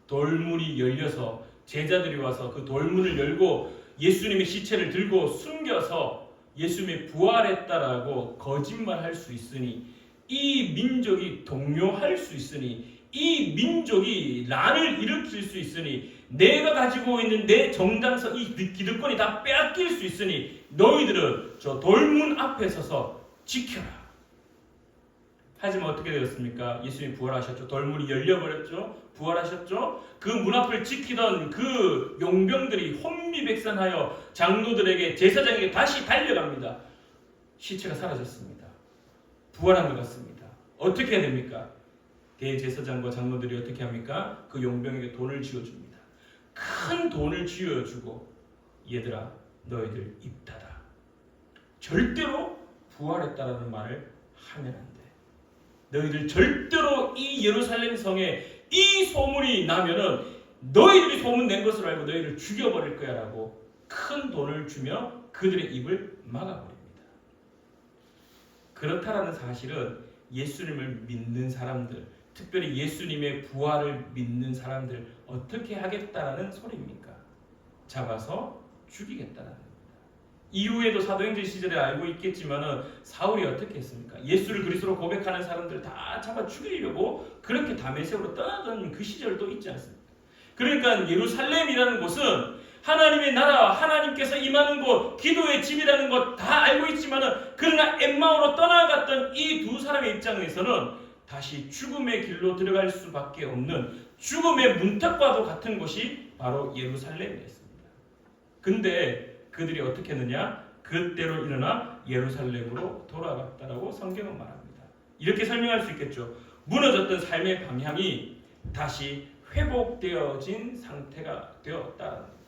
돌문이 열려서 제자들이 와서 그 돌문을 열고 예수님의 시체를 들고 숨겨서 예수님이 부활했다라고 거짓말할 수 있으니 이 민족이 동요할 수 있으니 이 민족이 난을 일으킬 수 있으니 내가 가지고 있는 내 정당성, 이 기득권이 다 빼앗길 수 있으니 너희들은 저 돌문 앞에 서서 지켜라. 하지만 어떻게 되었습니까? 예수님이 부활하셨죠. 돌문이 열려버렸죠. 부활하셨죠. 그 문 앞을 지키던 그 용병들이 혼미백산하여 장로들에게, 제사장에게 다시 달려갑니다. 시체가 사라졌습니다. 부활한 것 같습니다. 어떻게 해야 됩니까? 대제사장과 장로들이 어떻게 합니까? 그 용병에게 돈을 쥐어줍니다. 큰 돈을 쥐어주고, 얘들아 너희들 입 닫아. 절대로 부활했다라는 말을 하면 안 돼. 너희들 절대로 이 예루살렘 성에 이 소문이 나면은 너희들이 소문낸 것을 알고 너희를 죽여버릴 거야 라고 큰 돈을 주며 그들의 입을 막아버립니다. 그렇다라는 사실은 예수님을 믿는 사람들, 특별히 예수님의 부활을 믿는 사람들 어떻게 하겠다라는 소리입니까? 잡아서 죽이겠다라는 겁니다. 이후에도 사도행전 시절에 알고 있겠지만은 사울이 어떻게 했습니까? 예수를 그리스도로 고백하는 사람들을 다 잡아 죽이려고 그렇게 다메섹으로 떠나던 그 시절도 있지 않습니까? 그러니까 예루살렘이라는 곳은 하나님의 나라, 하나님께서 임하는 곳, 기도의 집이라는 것 다 알고 있지만은 그러나 엠마오로 떠나갔던 이 두 사람의 입장에서는 다시 죽음의 길로 들어갈 수밖에 없는 죽음의 문턱과도 같은 곳이 바로 예루살렘이었습니다. 근데 그들이 어떻게 했느냐? 그때로 일어나 예루살렘으로 돌아갔다라고 성경은 말합니다. 이렇게 설명할 수 있겠죠. 무너졌던 삶의 방향이 다시 회복되어진 상태가 되었다는 겁니다.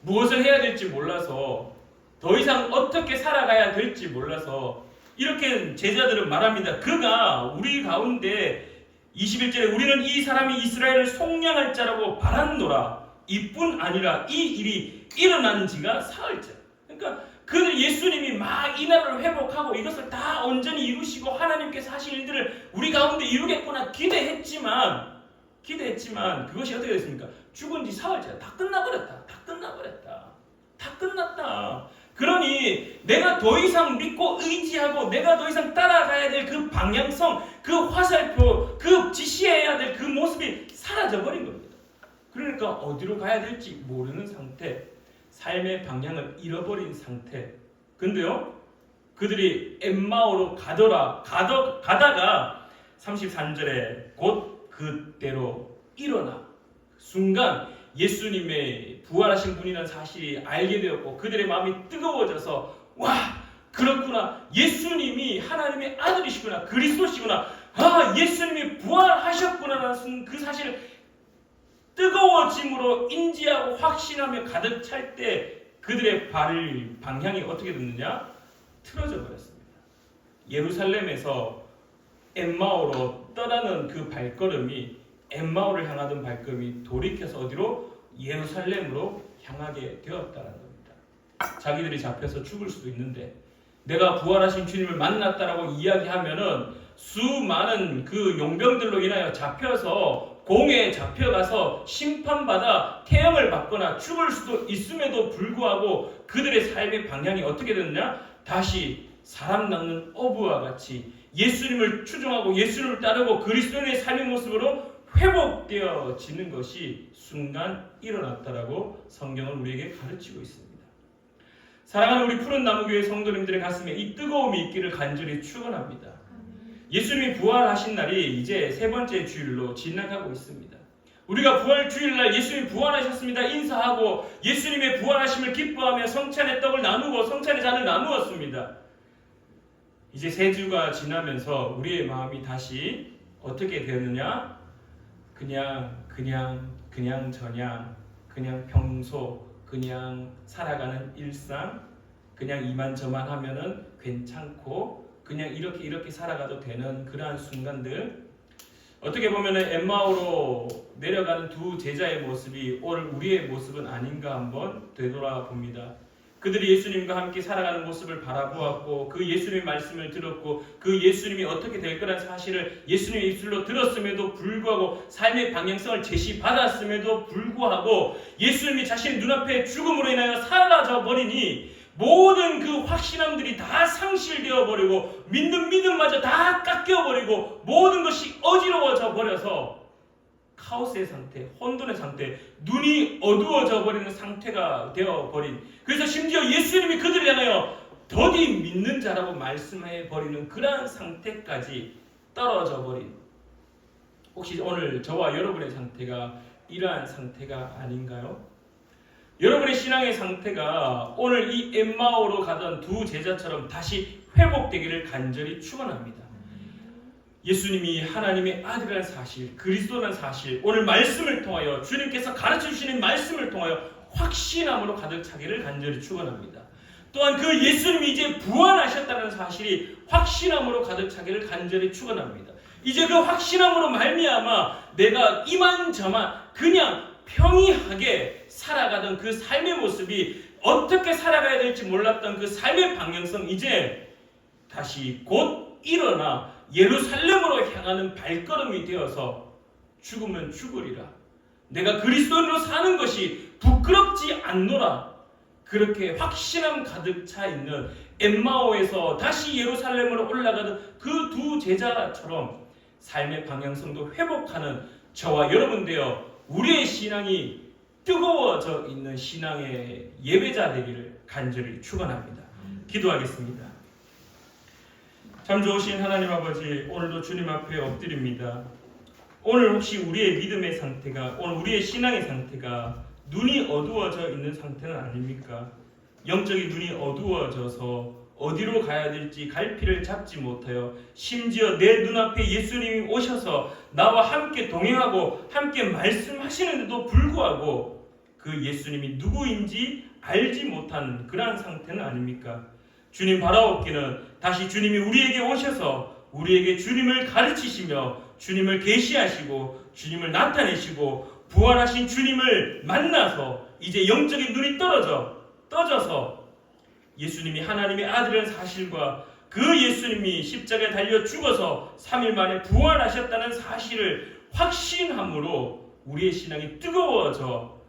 무엇을 해야 될지 몰라서, 더 이상 어떻게 살아가야 될지 몰라서 이렇게 제자들은 말합니다. 그가 우리 가운데 21절에 우리는 이 사람이 이스라엘을 속량할 자라고 바랐노라. 이뿐 아니라 이 일이 일어난 지가 사흘째. 그러니까 그들 예수님이 막 이 나라를 회복하고 이것을 다 온전히 이루시고 하나님께서 하신 일들을 우리 가운데 이루겠구나 기대했지만 그것이 어떻게 됐습니까? 죽은 지 사흘째. 다 끝나버렸다. 다 끝났다. 그러니 내가 더 이상 믿고 의지하고 내가 더 이상 따라가야 될 그 방향성, 그 화살표, 그 지시해야 될 그 모습이 사라져버린 겁니다. 그러니까 어디로 가야 될지 모르는 상태, 삶의 방향을 잃어버린 상태. 근데요, 그들이 엠마오로 가다가 33절에 곧 그때로 일어나 순간 예수님의 부활하신 분이라는 사실이 알게 되었고 그들의 마음이 뜨거워져서 와, 그렇구나, 예수님이 하나님의 아들이시구나, 그리스도시구나, 아, 예수님이 부활하셨구나라는 그 사실을 뜨거워짐으로 인지하고 확신하며 가득 찰 때 그들의 방향이 어떻게 됐느냐? 틀어져 버렸습니다. 예루살렘에서 엠마오로 떠나는 그 발걸음이, 엠마오를 향하던 발걸음이 돌이켜서 어디로? 예루살렘으로 향하게 되었다는 겁니다. 자기들이 잡혀서 죽을 수도 있는데 내가 부활하신 주님을 만났다라고 이야기하면은 수많은 그 용병들로 인하여 잡혀서 공에 잡혀가서 심판받아 태형을 받거나 죽을 수도 있음에도 불구하고 그들의 삶의 방향이 어떻게 됐느냐? 다시 사람 낚는 어부와 같이 예수님을 추종하고 예수님을 따르고 그리스도인의 삶의 모습으로 회복되어지는 것이 순간 일어났다라고 성경은 우리에게 가르치고 있습니다. 사랑하는 우리 푸른 나무교회 성도님들의 가슴에 이 뜨거움이 있기를 간절히 축원합니다. 예수님이 부활하신 날이 이제 세 번째 주일로 지나가고 있습니다. 우리가 부활 주일날 예수님이 부활하셨습니다 인사하고 예수님의 부활하심을 기뻐하며 성찬의 떡을 나누고 성찬의 잔을 나누었습니다. 이제 세 주가 지나면서 우리의 마음이 다시 어떻게 되었느냐? 그냥 평소 그냥 살아가는 일상, 그냥 이만저만 하면은 괜찮고 그냥 이렇게 살아가도 되는 그러한 순간들, 어떻게 보면은 엠마오로 내려가는 두 제자의 모습이 오늘 우리의 모습은 아닌가 한번 되돌아봅니다. 그들이 예수님과 함께 살아가는 모습을 바라보았고 그 예수님의 말씀을 들었고 그 예수님이 어떻게 될 거라는 사실을 예수님의 입술로 들었음에도 불구하고 삶의 방향성을 제시받았음에도 불구하고 예수님이 자신의 눈앞에 죽음으로 인하여 사라져 버리니 모든 그 확신함들이 다 상실되어 버리고 믿는 믿음마저 다 깎여 버리고 모든 것이 어지러워져 버려서 카오스의 상태, 혼돈의 상태, 눈이 어두워져 버리는 상태가 되어버린, 그래서 심지어 예수님이 그들을 향하여 더디 믿는 자라고 말씀해 버리는 그러한 상태까지 떨어져 버린, 혹시 오늘 저와 여러분의 상태가 이러한 상태가 아닌가요? 여러분의 신앙의 상태가 오늘 이 엠마오로 가던 두 제자처럼 다시 회복되기를 간절히 축원합니다. 예수님이 하나님의 아들이라는 사실, 그리스도라는 사실, 오늘 말씀을 통하여 주님께서 가르쳐 주시는 말씀을 통하여 확신함으로 가득 차기를 간절히 축원합니다. 또한 그 예수님이 이제 부활하셨다는 사실이 확신함으로 가득 차기를 간절히 축원합니다. 이제 그 확신함으로 말미암아 내가 이만저만 그냥 평이하게 살아가던 그 삶의 모습이, 어떻게 살아가야 될지 몰랐던 그 삶의 방향성, 이제 다시 곧 일어나 예루살렘으로 향하는 발걸음이 되어서 죽으면 죽으리라, 내가 그리스도인으로 사는 것이 부끄럽지 않노라, 그렇게 확신함 가득 차 있는 엠마오에서 다시 예루살렘으로 올라가던 그 두 제자처럼 삶의 방향성도 회복하는 저와 여러분 되어 우리의 신앙이 뜨거워져 있는 신앙의 예배자 되기를 간절히 축원합니다. 기도하겠습니다. 참 좋으신 하나님 아버지, 오늘도 주님 앞에 엎드립니다. 오늘 혹시 우리의 믿음의 상태가, 오늘 우리의 신앙의 상태가 눈이 어두워져 있는 상태는 아닙니까? 영적인 눈이 어두워져서 어디로 가야 될지 갈피를 잡지 못하여, 심지어 내 눈앞에 예수님이 오셔서 나와 함께 동행하고 함께 말씀하시는데도 불구하고 그 예수님이 누구인지 알지 못한 그러한 상태는 아닙니까? 주님 바라옵기는 다시 주님이 우리에게 오셔서 우리에게 주님을 가르치시며 주님을 계시하시고 주님을 나타내시고 부활하신 주님을 만나서 이제 영적인 눈이 떠져서 예수님이 하나님의 아들이라는 사실과 그 예수님이 십자가에 달려 죽어서 3일 만에 부활하셨다는 사실을 확신함으로 우리의 신앙이 뜨거워져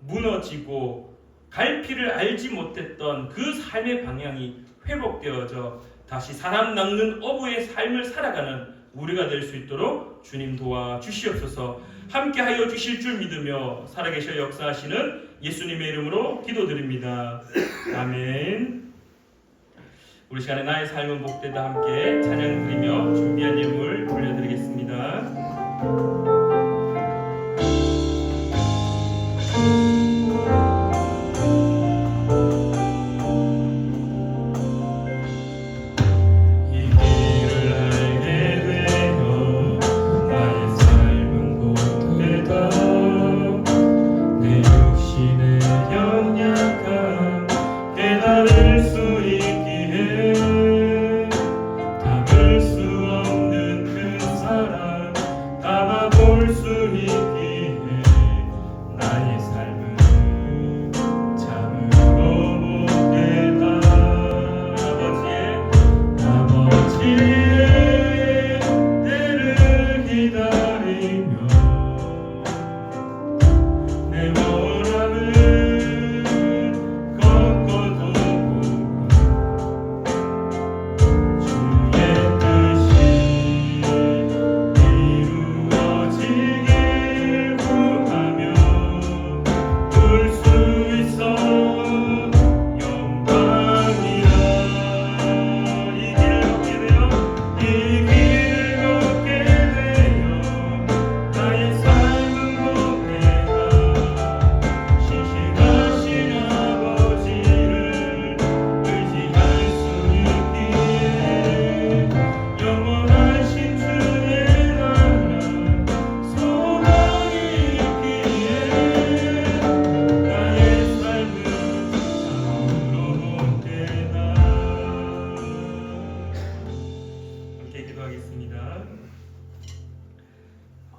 무너지고 갈피를 알지 못했던 그 삶의 방향이 회복되어져 다시 사람 낚는 어부의 삶을 살아가는 우리가 될 수 있도록 주님 도와 주시옵소서. 함께하여 주실 줄 믿으며 살아계셔 역사하시는 예수님의 이름으로 기도드립니다. 아멘. 우리 시간에 나의 삶은 복되다 함께 찬양 드리며 준비한 예물 올려드리겠습니다.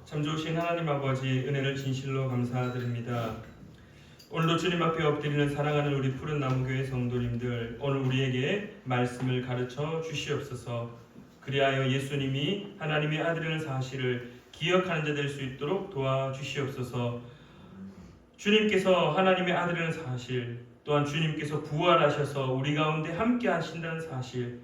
참 좋으신 하나님 아버지, 은혜를 진실로 감사드립니다. 오늘도 주님 앞에 엎드리는 사랑하는 우리 푸른 나무교회 성도님들, 오늘 우리에게 말씀을 가르쳐 주시옵소서. 그리하여 예수님이 하나님의 아들이라는 사실을 기억하는 자 될 수 있도록 도와주시옵소서. 주님께서 하나님의 아들이라는 사실, 또한 주님께서 부활하셔서 우리 가운데 함께 하신다는 사실,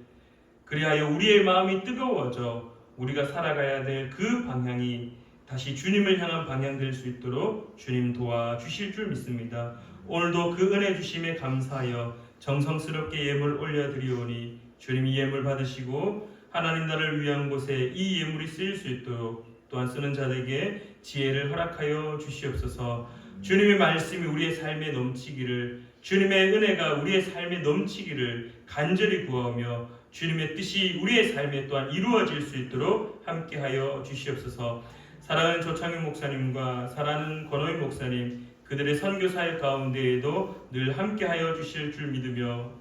그리하여 우리의 마음이 뜨거워져 우리가 살아가야 될 그 방향이 다시 주님을 향한 방향 될 수 있도록 주님 도와주실 줄 믿습니다. 오늘도 그 은혜 주심에 감사하여 정성스럽게 예물 올려드리오니 주님이 예물 받으시고 하나님 나라를 위한 곳에 이 예물이 쓰일 수 있도록 또한 쓰는 자들에게 지혜를 허락하여 주시옵소서. 주님의 말씀이 우리의 삶에 넘치기를, 주님의 은혜가 우리의 삶에 넘치기를 간절히 구하며 주님의 뜻이 우리의 삶에 또한 이루어질 수 있도록 함께하여 주시옵소서. 사랑하는 조창윤 목사님과 사랑하는 권호인 목사님, 그들의 선교 사역 가운데에도 늘 함께하여 주실 줄 믿으며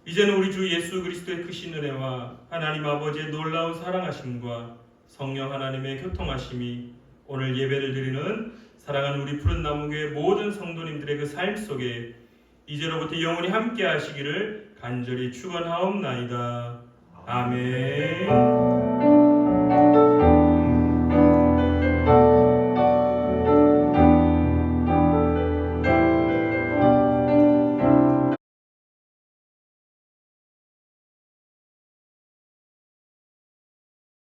이제는 우리 주 예수 그리스도의 크신 은혜와 하나님 아버지의 놀라운 사랑하심과 성령 하나님의 교통하심이 오늘 예배를 드리는 사랑하는 우리 푸른 나무교회 모든 성도님들의 그 삶 속에 이제로부터 영원히 함께 하시기를 간절히 축원하옵나이다. 아멘.